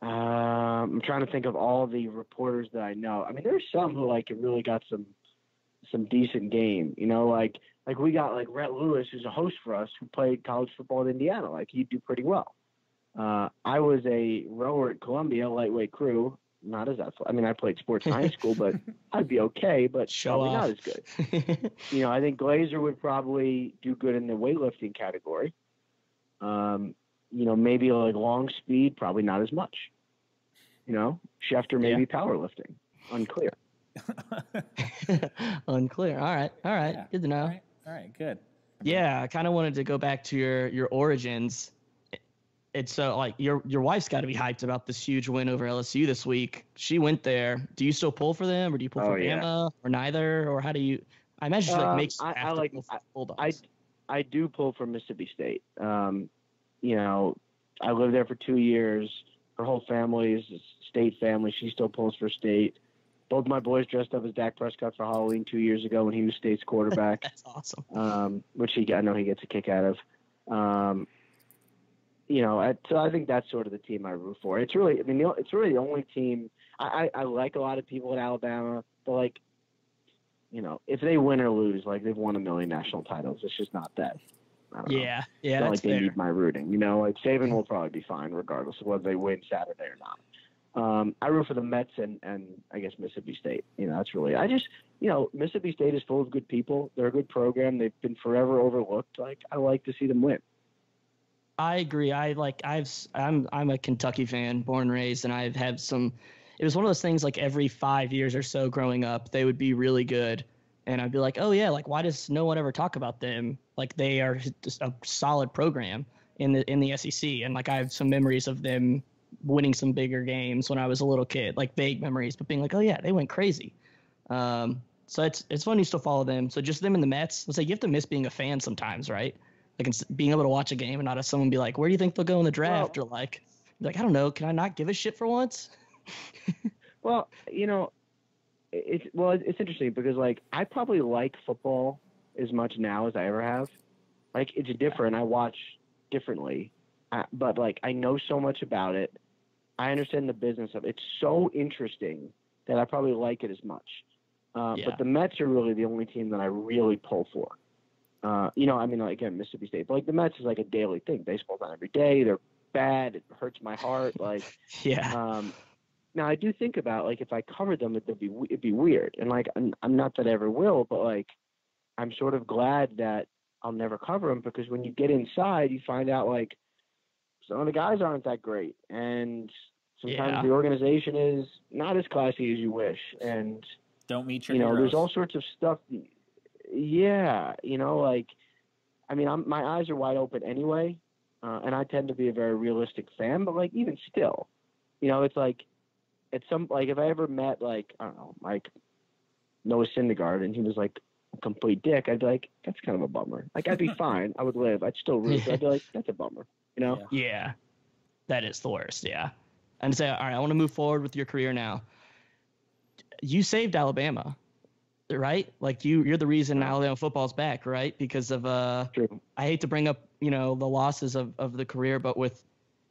I'm trying to think of all the reporters that I know. I mean, there's some who really got some decent game. We got Rhett Lewis, who's a host for us, who played college football in Indiana. He'd do pretty well. I was a rower at Columbia, lightweight crew. Not as athletic. I mean, I played sports in high school, but I'd be okay, but probably not as good. I think Glazer would probably do good in the weightlifting category. Maybe long speed, probably not as much. Schefter maybe powerlifting. Unclear. Unclear. All right. Yeah. Good to know. All right. Good. Yeah, I kind of wanted to go back to your origins. It's your wife's got to be hyped about this huge win over LSU this week. She went there. Do you still pull for them, or do you pull for Bama, or neither, or how do you? I imagine she makes. I do pull for Mississippi State. I lived there for 2 years. Her whole family is a State family. She still pulls for State, Both my boys dressed up as Dak Prescott for Halloween 2 years ago when he was State's quarterback. That's awesome. Which I know he gets a kick out of. So I think that's sort of the team I root for. It's really, it's really the only team. I like a lot of people at Alabama, but like, if they win or lose, like they've won 1 million national titles. It's just not that. I don't know. Yeah, it's not like they fair. need my rooting. Like Saban will probably be fine regardless of whether they win Saturday or not. I root for the Mets and I guess Mississippi State. That's really, Mississippi State is full of good people. They're a good program. They've been forever overlooked. Like, I like to see them win. I agree. I'm a Kentucky fan, born and raised, and I've had some. It was one of those things like every 5 years or so growing up, they would be really good, and I'd be like, oh yeah, like why does no one ever talk about them? Like they are just a solid program in the SEC, and like I have some memories of them winning some bigger games when I was a little kid, like vague memories, but being like, oh yeah, they went crazy. So it's fun to still follow them. So just them and the Mets. Let's say you have to miss being a fan sometimes, right? Like being able to watch a game and not have someone be like, where do you think they'll go in the draft? Or like, I don't know. Can I not give a shit for once? Well, it's interesting because like I probably like football as much now as I ever have. Like it's different. I watch differently, but like I know so much about it. I understand the business of it. It's so interesting that I probably like it as much. But the Mets are really the only team that I really pull for. Again, Mississippi State, but like the Mets is like a daily thing. Baseball's on every day. They're bad. It hurts my heart. Like, yeah. Now I do think about like if I covered them, it'd be weird. And like I'm not that I ever will, but like I'm sort of glad that I'll never cover them because when you get inside, you find out like some of the guys aren't that great, and sometimes the organization is not as classy as you wish, and don't meet your heroes. There's all sorts of stuff. Yeah, my eyes are wide open anyway, and I tend to be a very realistic fan. But like, even still, it's like, if I ever met like I don't know, like Noah Syndergaard, and he was like a complete dick, I'd be like, that's kind of a bummer. Like, I'd be fine. I would live. I'd still root. But I'd be like, that's a bummer. Yeah, that is the worst. Yeah, and say, all right, I want to move forward with your career now. You saved Alabama. Right? Like you're the reason Alabama football's back, right? Because of True. I hate to bring up, the losses of the career, but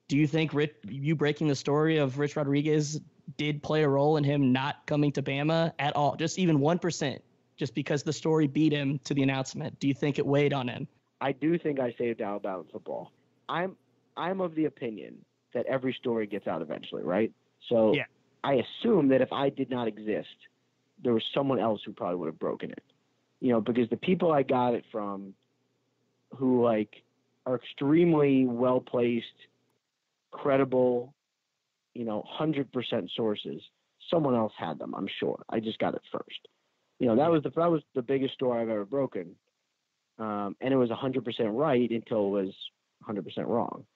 do you think you breaking the story of Rich Rodriguez did play a role in him not coming to Bama at all? Just even 1%, just because the story beat him to the announcement. Do you think it weighed on him? I do think I saved Alabama football. I'm of the opinion that every story gets out eventually, right? So I assume that if I did not exist, there was someone else who probably would have broken it, because the people I got it from who like are extremely well-placed, credible, 100% sources, someone else had them. I'm sure. I just got it first. That was the biggest story I've ever broken. And it was 100% right until it was 100% wrong.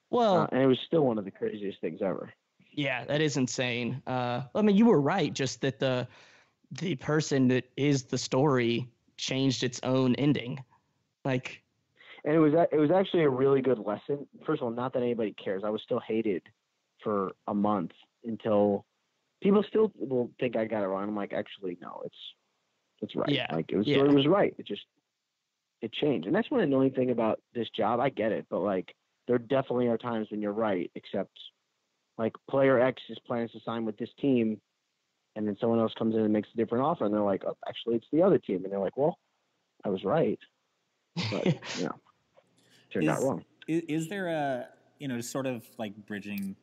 Well, and it was still one of the craziest things ever. Yeah, that is insane. You were right. Just that the person that is the story changed its own ending. Like, and it was actually a really good lesson. First of all, not that anybody cares. I was still hated for a month until people still will think I got it wrong. I'm like, actually, no, it's right. Yeah. Like it was right. It changed. And that's one annoying thing about this job. I get it, but like there definitely are times when you're right, except like player X is planning to sign with this team, and then someone else comes in and makes a different offer, and they're like, oh, actually, it's the other team. And they're like, well, I was right. But, turned out wrong. Is there a, just sort of like bridging,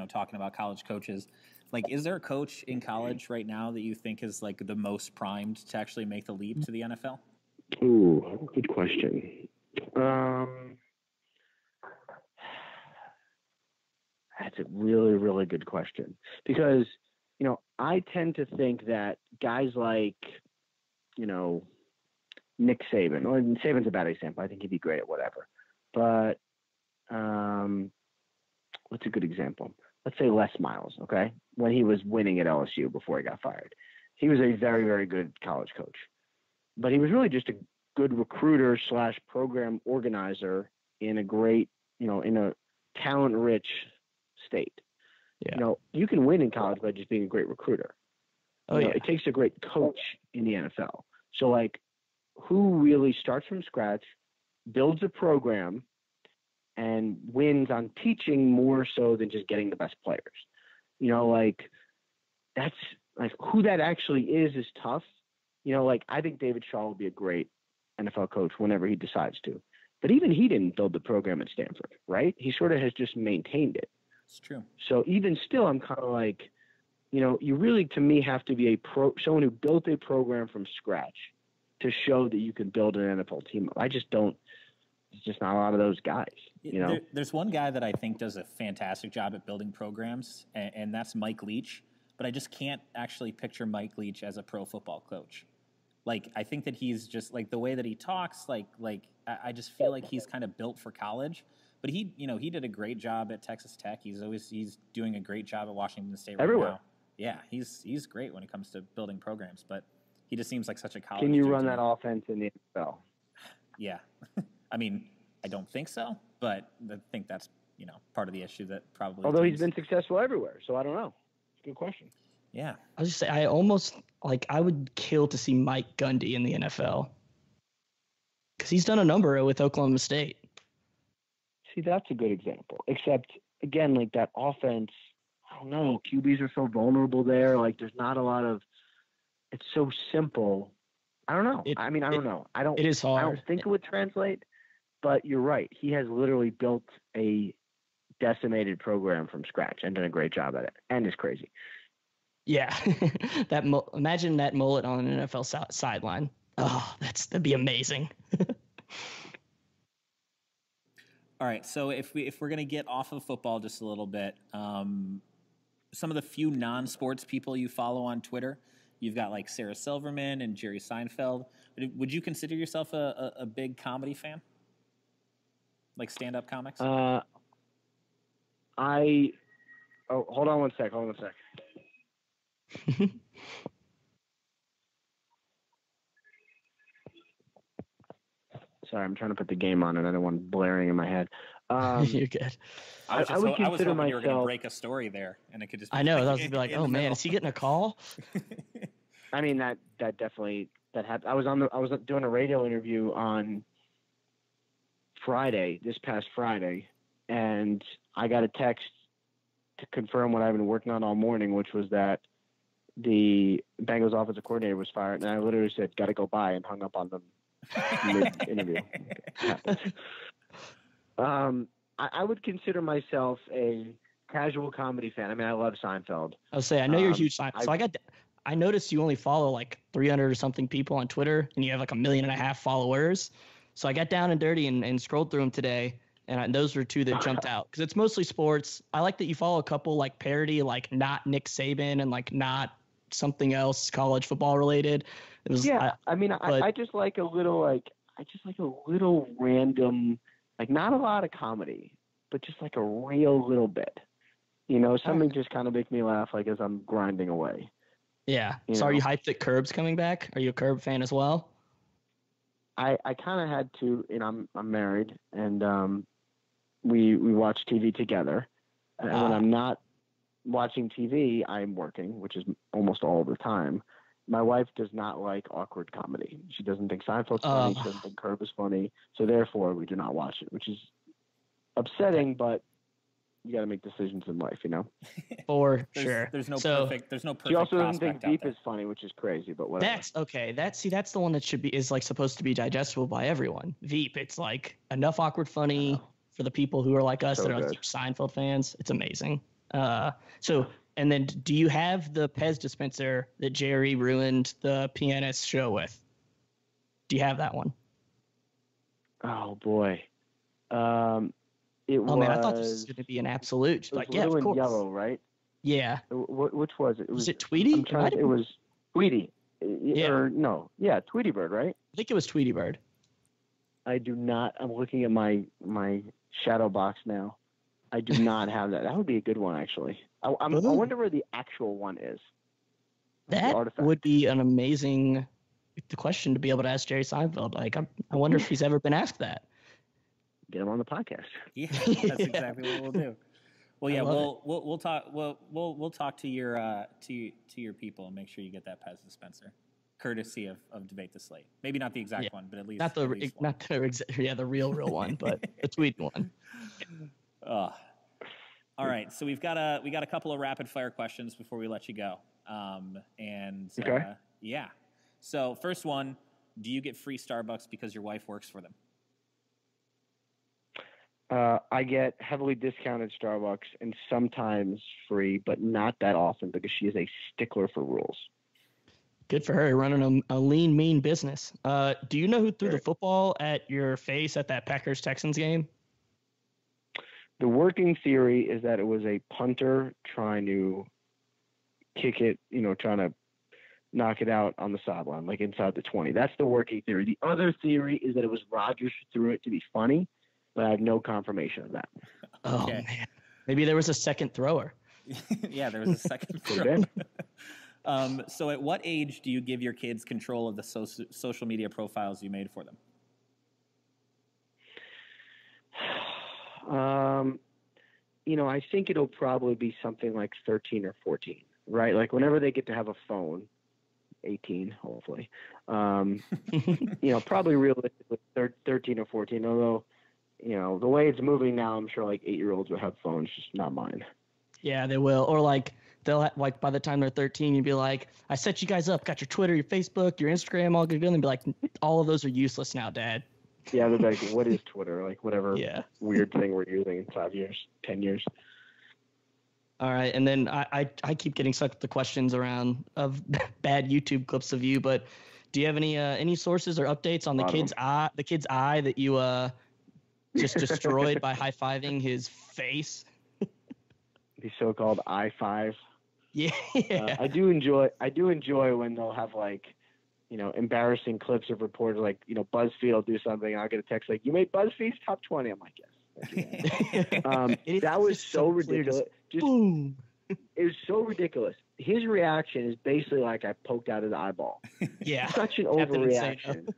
talking about college coaches, like, is there a coach in college right now that you think is like the most primed to actually make the leap to the NFL? Ooh, good question. That's a really, really good question because, I tend to think that guys like, Nick Saban, or Saban's a bad example. I think he'd be great at whatever. But what's a good example? Let's say Les Miles, okay? When he was winning at LSU before he got fired. He was a very, very good college coach. But he was really just a good recruiter / program organizer in a great, in a talent-rich state. Yeah. You can win in college by just being a great recruiter. Oh, yeah. It takes a great coach in the NFL. So, like, who really starts from scratch, builds a program, and wins on teaching more so than just getting the best players? Like, that's like who that actually is tough. Like, I think David Shaw would be a great NFL coach whenever he decides to. But even he didn't build the program at Stanford, right? He sort of has just maintained it. It's true. So even still, I'm kind of like, you really, to me, have to be someone who built a program from scratch to show that you can build an NFL team. I just don't. There's just not a lot of those guys. There's one guy that I think does a fantastic job at building programs, and that's Mike Leach. But I just can't actually picture Mike Leach as a pro football coach. Like, I think that he's just like the way that he talks. Like I just feel like he's kind of built for college. But he did a great job at Texas Tech. He's doing a great job at Washington State right everywhere now. Yeah, he's great when it comes to building programs. But he just seems like such a college. Can you run that offense in the NFL? Yeah, I mean, I don't think so, but I think that's part of the issue that probably. Although he's been successful everywhere, so I don't know. Good question. Yeah, I was just say I would kill to see Mike Gundy in the NFL because he's done a number with Oklahoma State. See, that's a good example. Except again, like that offense, I don't know. QBs are so vulnerable there. Like, there's not a lot of. It's so simple. I don't know. I don't know. It is hard. I don't think it would translate. But you're right. He has literally built a decimated program from scratch and done a great job at it, and is crazy. Yeah, imagine that mullet on an NFL sideline. Oh, that'd be amazing. All right, so if we're gonna get off of football just a little bit, some of the few non-sports people you follow on Twitter, you've got like Sarah Silverman and Jerry Seinfeld. Would you consider yourself a big comedy fan, like stand-up comics? Hold on one sec. Sorry, I'm trying to put the game on and I don't want it blaring in my head. You're good. I was hoping you were going to break a story there, and it could just. I know. I was going to be like, oh man, is he getting a call? I mean, that definitely happened. I was doing a radio interview on this past Friday, and I got a text to confirm what I've been working on all morning, which was that the Bengals offensive coordinator was fired, and I literally said, "Got to go by," and hung up on them mid-interview. I would consider myself a casual comedy fan. I mean, I love Seinfeld. I was saying, I know you're a huge Seinfeld. So I noticed you only follow like 300 or something people on Twitter, and you have like 1.5 million followers. So I got down and dirty and scrolled through them today, and those were two that jumped out because it's mostly sports. I like that you follow a couple like parody, like not Nick Saban and like not something else college football related. It was I just like a little random, like not a lot of comedy, but just like a real little bit. Something just kind of makes me laugh, like as I'm grinding away. Yeah. So are you hyped that Curb's coming back? Are you a Curb fan as well? I kind of had to, I'm married, and we watch TV together. And when I'm not watching TV, I'm working, which is almost all the time. My wife does not like awkward comedy. She doesn't think Seinfeld's funny. She doesn't think Curb is funny. So therefore, we do not watch it, which is upsetting, but you got to make decisions in life, For sure. There's no perfect. She also doesn't think Veep is funny, which is crazy, but whatever. That's okay. That's the one that is like supposed to be digestible by everyone. Veep, it's like enough awkward funny for the people who are like us that are like Seinfeld fans. It's amazing. And then do you have the Pez dispenser that Jerry ruined the pianist show with? Do you have that one? Oh boy. Man, I thought this was going to be an absolute. Like, yeah, of course. Yellow, right? Yeah. Which was it? Was it Tweety? It was Tweety. Yeah. Tweety Bird, right? I think it was Tweety Bird. I do not. I'm looking at my shadow box now. I do not have that. That would be a good one, actually. I wonder where the actual one is. That would be an amazing question to be able to ask Jerry Seinfeld. Like, I wonder if he's ever been asked that. Get him on the podcast. Yeah, that's exactly what we'll do. Well, yeah, we'll talk. We'll talk to your people and make sure you get that Pez dispenser, courtesy of Debate the Slate. Maybe not the exact one, but at least not the the real one, but the tweet one. All right, so we got a couple of rapid fire questions before we let you go. Okay. Yeah. So first one, do you get free Starbucks because your wife works for them? I get heavily discounted Starbucks and sometimes free, but not that often because she is a stickler for rules. Good for her, running a lean, mean business. Do you know who threw the football at your face at that Packers-Texans game? The working theory is that it was a punter trying to kick it, trying to knock it out on the sideline, like inside the 20. That's the working theory. The other theory is that it was Rodgers who threw it to be funny, but I have no confirmation of that. Oh, Okay. man. Maybe there was a second thrower. Yeah, there was a second thrower. So at what age do you give your kids control of the social media profiles you made for them? I think it'll probably be something like 13 or 14, right? Like whenever they get to have a phone, 18, hopefully. Probably realistically 13 or 14, although, the way it's moving now, I'm sure like 8-year-olds will have phones, just not mine. Yeah, they will. Or they'll by the time they're 13, you'd be like, I set you guys up, got your Twitter, your Facebook, your Instagram, all good. And be like, all of those are useless now, Dad. Yeah, they're like, what is Twitter? Like whatever weird thing we're using in 5 years, 10 years. All right, and then I keep getting stuck with the questions around of bad YouTube clips of you, but do you have any sources or updates on the kid's eye that you just destroyed by high-fiving his face? The so-called I-5. Yeah. I do enjoy when they'll have embarrassing clips of reporters BuzzFeed will do something and I'll get a text like, you made BuzzFeed's top 20. I'm like, yes. That was so ridiculous. Boom. It was so ridiculous. His reaction is basically like I poked out his eyeball. Yeah. Such an overreaction.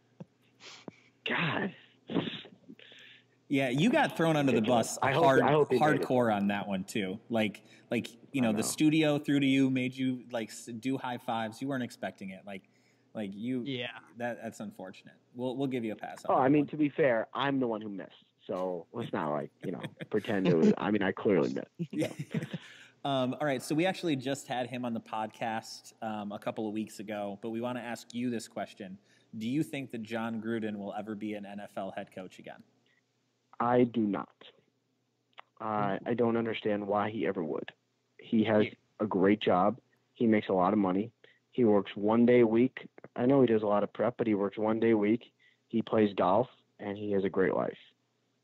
God. Yeah, you got thrown under the bus hardcore on that one too. The studio threw to you, made you do high fives. You weren't expecting it. Yeah. That's unfortunate. We'll give you a pass. To be fair, I'm the one who missed. So let's not pretend it was. I clearly missed. Yeah. All right. So we actually just had him on the podcast a couple of weeks ago, but we want to ask you this question: do you think that John Gruden will ever be an NFL head coach again? I do not. I don't understand why he ever would. He has a great job. He makes a lot of money. He works 1 day a week. I know he does a lot of prep, but he works 1 day a week. He plays golf, and he has a great life.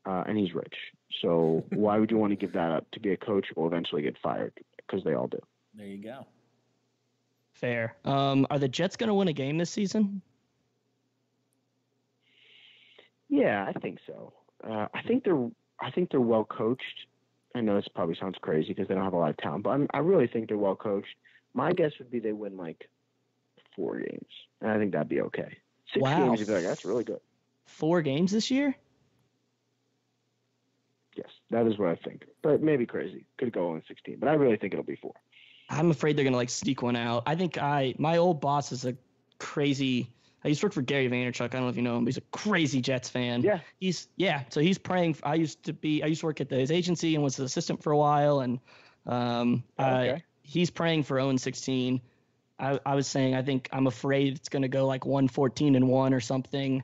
And he's rich. So why would you want to give that up to be a coach who will eventually get fired? Because they all do. There you go. Fair. Are the Jets going to win a game this season? Yeah, I think so. I think they're well coached. I know this probably sounds crazy because they don't have a lot of talent, but I really think they're well coached. My guess would be they win 4 games, and I think that'd be okay. 6 games, you'd be like, that's really good. 4 games this year? Yes, that is what I think. But maybe crazy. Could go on 16, but I really think it'll be 4. I'm afraid they're going to sneak one out. I think my old boss is a crazy. I used to work for Gary Vaynerchuk. I don't know if you know him. He's a crazy Jets fan. Yeah. So he's praying. I used to work at his agency and was his assistant for a while. And he's praying for 0-16. I was saying I'm afraid it's going to go 1-14-1 or something.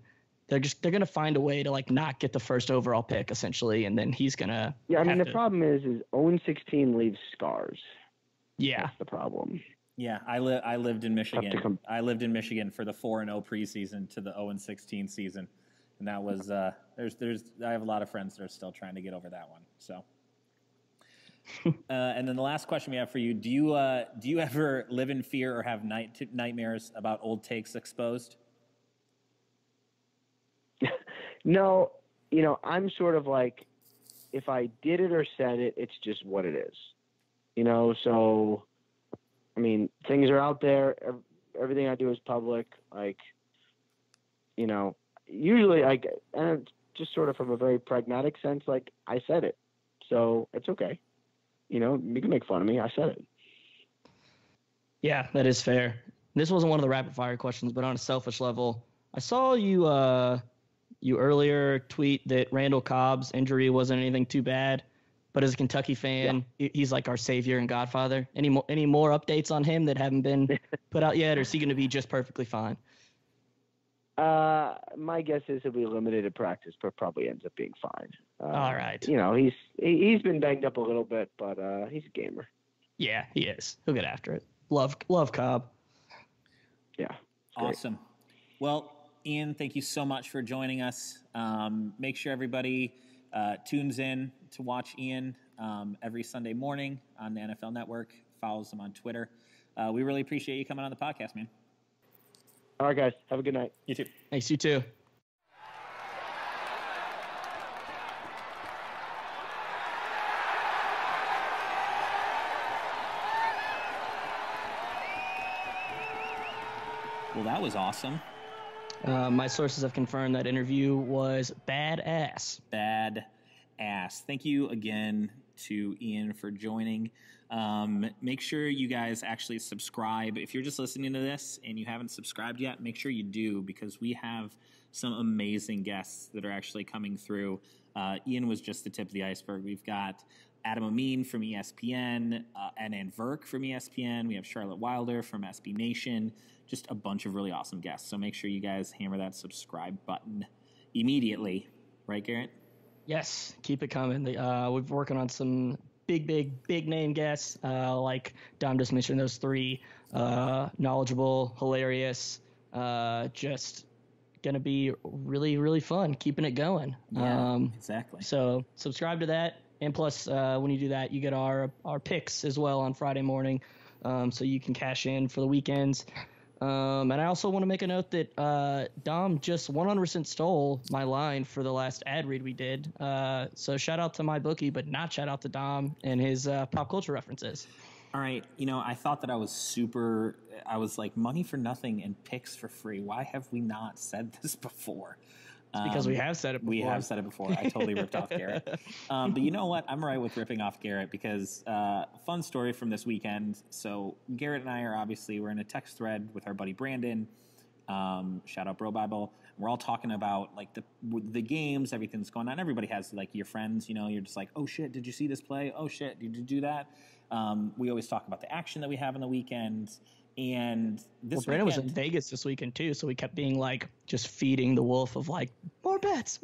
They're going to find a way to not get the first overall pick essentially, and then he's going to. Yeah, the problem is 0-16 leaves scars. Yeah, that's the problem. Yeah, I lived in Michigan. I lived in Michigan for the 4-0 preseason to the 0-16 season, and that was I have a lot of friends that are still trying to get over that one. So, and then the last question we have for you: do you ever live in fear or have nightmares about old takes exposed? No, I'm sort of if I did it or said it, it's just what it is. So. Things are out there. Everything I do is public. Usually, and just sort of from a very pragmatic sense, I said it, so it's okay. you can make fun of me. I said it. Yeah, that is fair. This wasn't one of the rapid fire questions, but on a selfish level, I saw you earlier tweet that Randall Cobb's injury wasn't anything too bad, but as a Kentucky fan, he's like our savior and godfather. Any more updates on him that haven't been put out yet, or is he going to be just perfectly fine? My guess is he'll be limited in practice, but probably ends up being fine. All right. He's been banged up a little bit, but he's a gamer. Yeah, he is. He'll get after it. Love Cobb. Yeah. Awesome. Well, Ian, thank you so much for joining us. Make sure everybody tunes in to watch Ian every Sunday morning on the NFL Network. Follows him on Twitter. We really appreciate you coming on the podcast, man. All right, guys. Have a good night. You too. Thanks, you too. Well, that was awesome. My sources have confirmed that interview was badass. Badass. Thank you again to Ian for joining. Make sure you guys actually subscribe. If you're just listening to this and you haven't subscribed yet, make sure you do, because we have some amazing guests that are actually coming through. Ian was just the tip of the iceberg. We've got Adam Amin from ESPN, and Verk from ESPN. We have Charlotte Wilder from SB Nation. Just a bunch of really awesome guests. So make sure you guys hammer that subscribe button immediately. Right, Garrett? Yes, keep it coming. We're working on some big name guests, like Dom just mentioned, those three, knowledgeable, hilarious, just going to be really, really fun, keeping it going. Yeah, exactly. So subscribe to that. And plus, when you do that, you get our picks as well on Friday morning, so you can cash in for the weekends. And I also want to make a note that Dom just 100% stole my line for the last ad read we did. So shout out to my bookie, but not shout out to Dom and his pop culture references. All right. I thought that I was like, money for nothing and picks for free. Why have we not said this before? It's because we have said it before. We have said it before. I totally ripped off Garrett. But you know what? I'm right with ripping off Garrett, because fun story from this weekend. So Garrett and I we're in a text thread with our buddy Brandon. Shout out BroBible. We're all talking about like the games, everything's going on. Everybody has like your friends, you're just like, oh shit, did you see this play? Oh shit, did you do that? We always talk about the action that we have on the weekend. And Brandon was in Vegas this weekend too, so we kept being like just feeding the wolf of like more bets.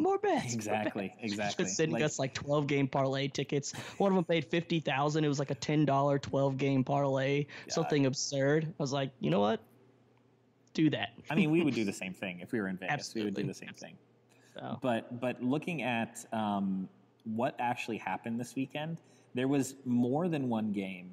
Exactly. Just sending us like 12-game parlay tickets. One of them paid $50,000. It was like a $10 12-game parlay, something absurd. I was like, you know what? Do that. I mean, we would do the same thing if we were in Vegas. Absolutely. We would do the same thing. So. But looking at what actually happened this weekend, there was more than one game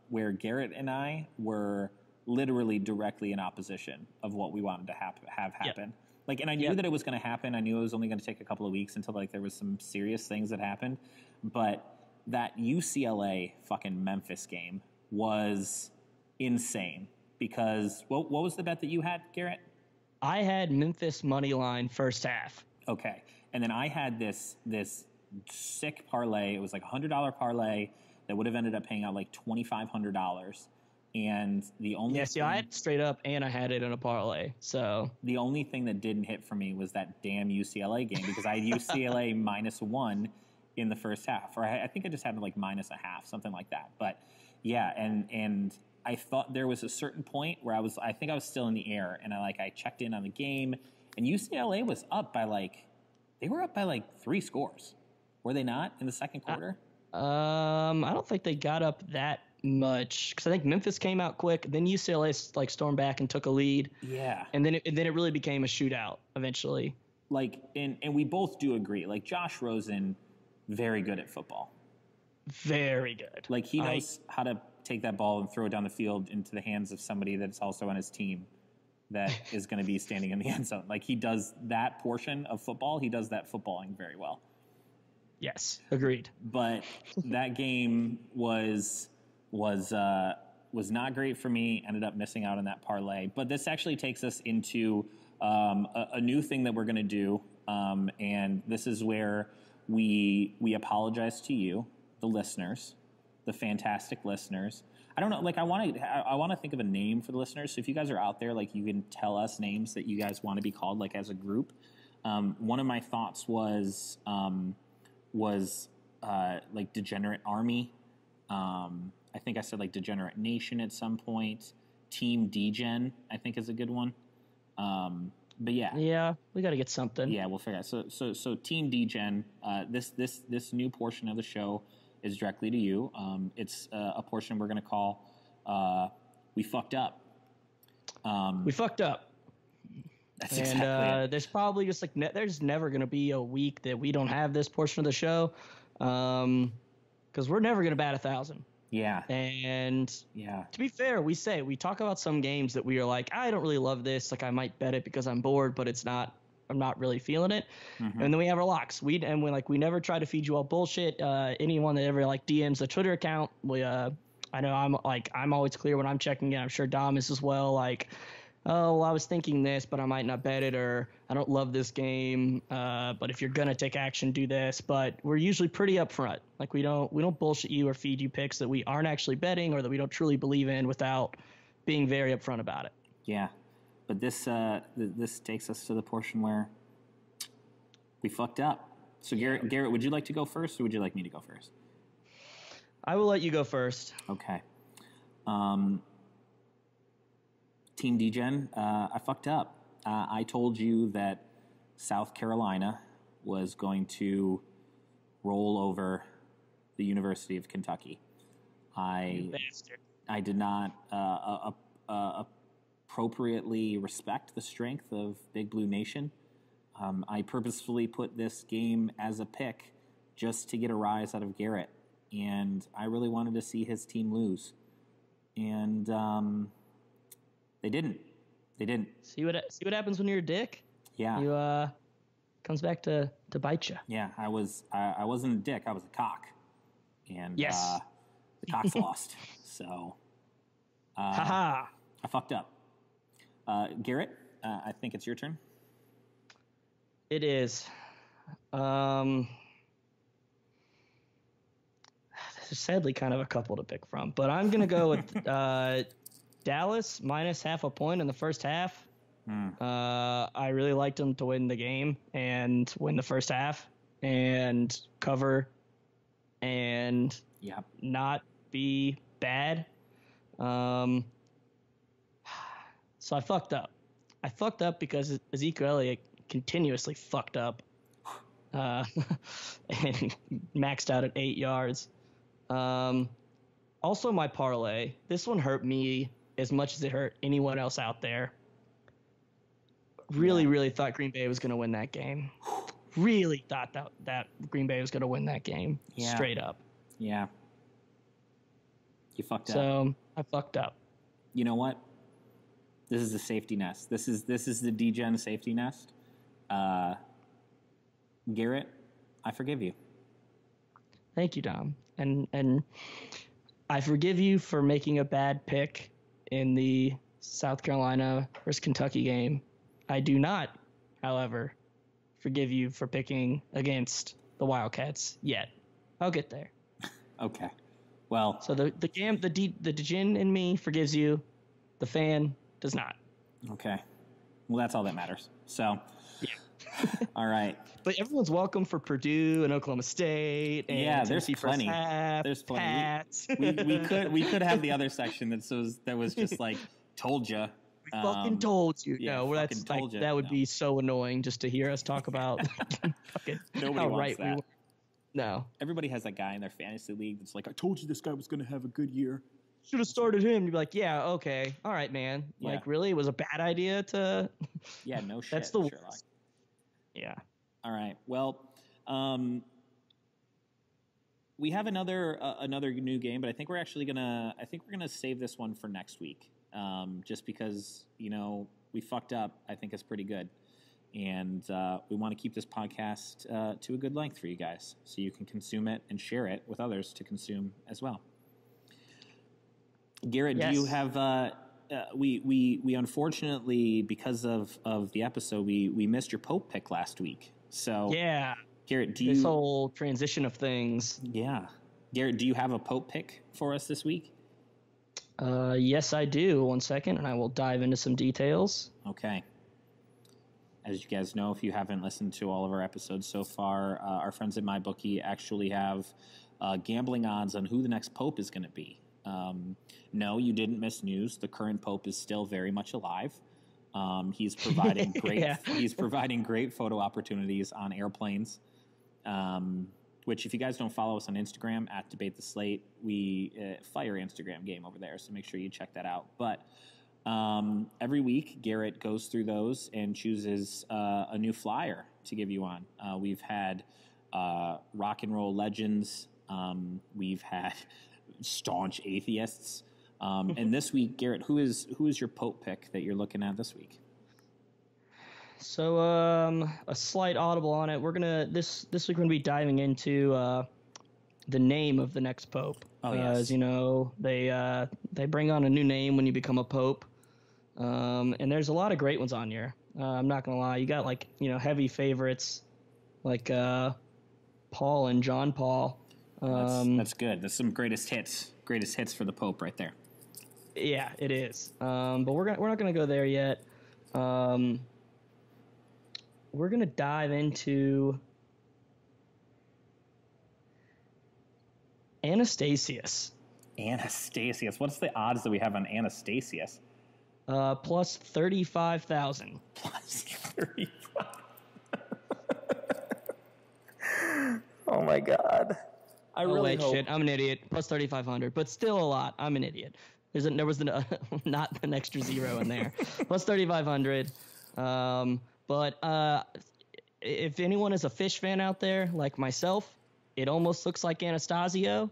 where Garrett and I were literally directly in opposition of what we wanted to have happen. Yep. Like, and I knew that it was going to happen. I knew it was only going to take a couple of weeks until like there was some serious things that happened. But that UCLA fucking Memphis game was insane, because what was the bet that you had, Garrett? I had Memphis money line first half. Okay, and then I had this sick parlay. It was like $100 parlay that would have ended up paying out like $2,500. And the only I had it straight up and I had it in a parlay. So the only thing that didn't hit for me was that damn UCLA game, because I had UCLA -1 in the first half, or I think I just had like -0.5, something like that. But yeah, and I thought there was a certain point where I think I was still in the air, and I checked in on the game, and UCLA was up by like 3 scores. Were they not in the second quarter? I don't think they got up that much, because I think Memphis came out quick. Then UCLA like stormed back and took a lead. Yeah, and then it really became a shootout eventually. Like, and we both do agree. Like, Josh Rosen, very good at football. Very good. Like, he knows how to take that ball and throw it down the field into the hands of somebody that's also on his team that is going to be standing in the end zone. Like, he does that portion of football. He does that footballing very well. Yes, agreed. But that game was not great for me. Ended up missing out on that parlay. But this actually takes us into a new thing that we're going to do, and this is where we apologize to you, the listeners, the fantastic listeners. I don't know, like I want to think of a name for the listeners. So if you guys are out there, like you can tell us names that you guys want to be called, like as a group. One of my thoughts was like Degenerate Army. I think I said like Degenerate Nation at some point. Team Degen, I think, is a good one. But yeah, we got to get something. Yeah, we'll figure it out. So Team Degen. This new portion of the show is directly to you. It's a portion we're going to call "We Fucked Up." We fucked up. That's exactly it. There's probably just like there's never going to be a week that we don't have this portion of the show, because we're never going to bat 1,000. Yeah. And to be fair, we talk about some games that we are like, I don't really love this. Like I might bet it because I'm bored, but I'm not really feeling it. Mm-hmm. And then we have our locks. We never try to feed you all bullshit. Anyone that ever like DMs the Twitter account, I know I'm always clear when I'm checking it. I'm sure Dom is as well. Like, oh, well, I was thinking this, but I might not bet it, or I don't love this game. But if you're gonna take action, do this. But we're usually pretty upfront. Like we don't bullshit you or feed you picks that we aren't actually betting or that we don't truly believe in without being very upfront about it. Yeah, but this takes us to the portion where we fucked up. So Garrett, would you like to go first, or would you like me to go first? I will let you go first. Okay. Team Degen, I fucked up. I told you that South Carolina was going to roll over the University of Kentucky. I did not appropriately respect the strength of Big Blue Nation. I purposefully put this game as a pick just to get a rise out of Garrett, and I really wanted to see his team lose. And they didn't. See what happens when you're a dick? Yeah. You comes back to bite you. Yeah, I wasn't a dick. I was a cock. And yes. The cock's lost. So haha. I fucked up. Garrett, I think it's your turn. It is. There's sadly kind of a couple to pick from, but I'm gonna go with Dallas minus half a point in the first half. I really liked them to win the game and win the first half and cover and not be bad. So I fucked up. I fucked up because Ezekiel Elliott continuously fucked up and maxed out at 8 yards. Also, my parlay. This one hurt me as much as it hurt anyone else out there. Really thought Green Bay was going to win that game. Really thought that Green Bay was going to win that game. Yeah. Straight up. Yeah. You fucked up. So I fucked up. You know what? This is the safety nest. This is the Degen safety nest. Garrett, I forgive you. Thank you, Dom. And I forgive you for making a bad pick in the South Carolina versus Kentucky game. I do not, however, forgive you for picking against the Wildcats yet. I'll get there. Okay. Well, so the Degen in me forgives you. The fan does not. Okay. Well, that's all that matters. So, yeah. All right. But everyone's welcome for Purdue and Oklahoma State. And there's plenty. There's plenty. We could have the other section that was just like told you. We fucking told you. Yeah, no, that's like that would be so annoying just to hear us talk about. Nobody wants right that. No. Everybody has that guy in their fantasy league that's like, I told you this guy was going to have a good year. Should have started him. You'd be like, yeah, okay, all right, man. Yeah. Like, really, it was a bad idea to. Yeah, no shit. That's the Sherlock. Yeah. All right. Well, we have another new game, but I think we're actually gonna save this one for next week. Just because we fucked up. I think it's pretty good, and we want to keep this podcast to a good length for you guys, so you can consume it and share it with others to consume as well. Garrett, yes. Do you have? We unfortunately, because of the episode, we missed your Pope pick last week. So yeah, Garrett, this whole transition of things. Yeah. Garrett, do you have a Pope pick for us this week? Yes, I do. 1 second, and I will dive into some details. Okay. As you guys know, if you haven't listened to all of our episodes so far, our friends at MyBookie actually have gambling odds on who the next Pope is going to be. No, you didn't miss news. The current Pope is still very much alive. He's providing great. He's providing great photo opportunities on airplanes. Which, if you guys don't follow us on Instagram at Debate The Slate, we fire Instagram game over there, so make sure you check that out. But every week, Garrett goes through those and chooses a new flyer to give you on. We've had rock and roll legends. We've had staunch atheists. And this week, Garrett, who is your Pope pick that you're looking at this week? So, a slight audible on it. We're gonna this week we're gonna be diving into the name of the next pope. Oh, yes. As you know, they bring on a new name when you become a pope, and there's a lot of great ones on here. I'm not gonna lie. You got heavy favorites like Paul and John Paul. That's good. That's some greatest hits for the Pope right there. Yeah, it is. But we're not gonna go there yet. We're going to dive into Anastasius. Anastasius. What's the odds that we have on Anastasius? Plus 35,000. Plus 35. Oh, my God. I really hope. Shit. I'm an idiot. Plus 3,500, but still a lot. I'm an idiot. There was not an extra zero in there. Plus 3,500. But if anyone is a Fish fan out there, like myself, it almost looks like Anastasio,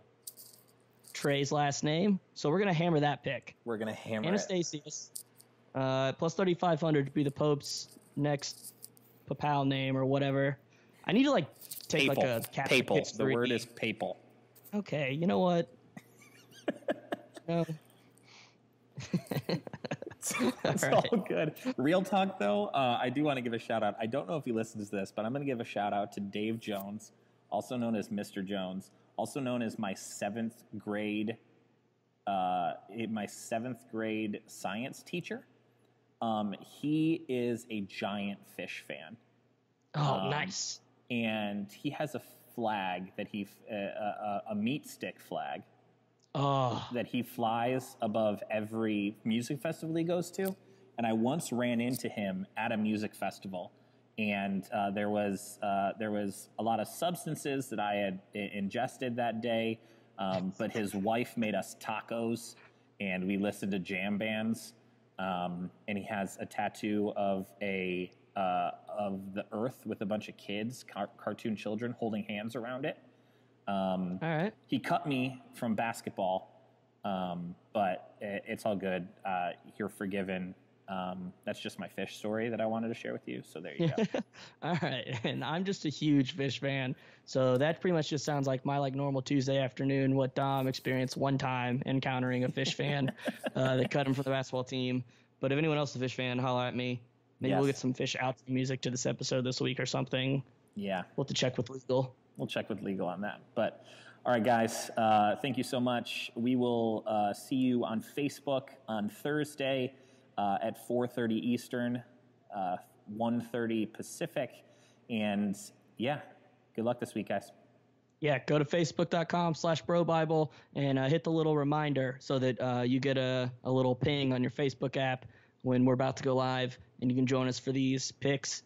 Trey's last name. So we're going to hammer that pick. We're going to hammer Anastasius, plus 3,500 to be the Pope's next papal name or whatever. I need to take papal. a Catholic papal. history. The word is papal. Okay, you know what? No. It's all good. Real talk, though, I do want to give a shout-out. I don't know if he listens to this, but I'm going to give a shout-out to Dave Jones, also known as Mr. Jones, also known as my seventh grade science teacher. He is a giant Fish fan. Oh, nice. And he has a flag that a meat stick flag. Oh. That he flies above every music festival he goes to. And I once ran into him at a music festival, and there was a lot of substances that I had ingested that day, but his wife made us tacos, and we listened to jam bands, and he has a tattoo of the earth with a bunch of kids, cartoon children, holding hands around it. All right. He cut me from basketball, but it's all good. You're forgiven. That's just my Fish story that I wanted to share with you. So there you go. All right. And I'm just a huge Fish fan. So that pretty much just sounds like my normal Tuesday afternoon, what Dom experienced one time encountering a Fish fan that cut him from the basketball team. But if anyone else is a Fish fan, holler at me. Maybe we'll get some Fish out music to this episode this week or something. Yeah. We'll have to check with legal. We'll check with legal on that. But all right, guys, thank you so much. We will see you on Facebook on Thursday at 4:30 Eastern, 1:30 Pacific. And yeah, good luck this week, guys. Yeah, go to facebook.com/BroBible and hit the little reminder so that you get a little ping on your Facebook app when we're about to go live, and you can join us for these picks.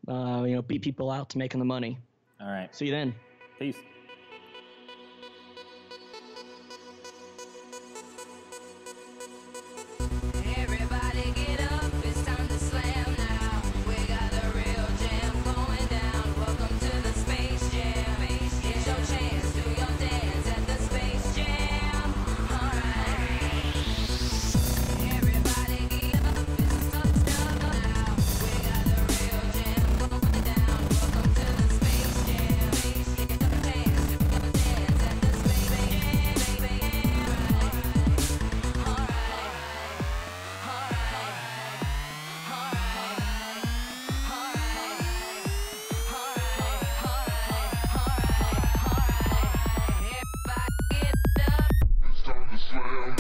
Beat people out to making the money. All right. See you then. Peace. Slam.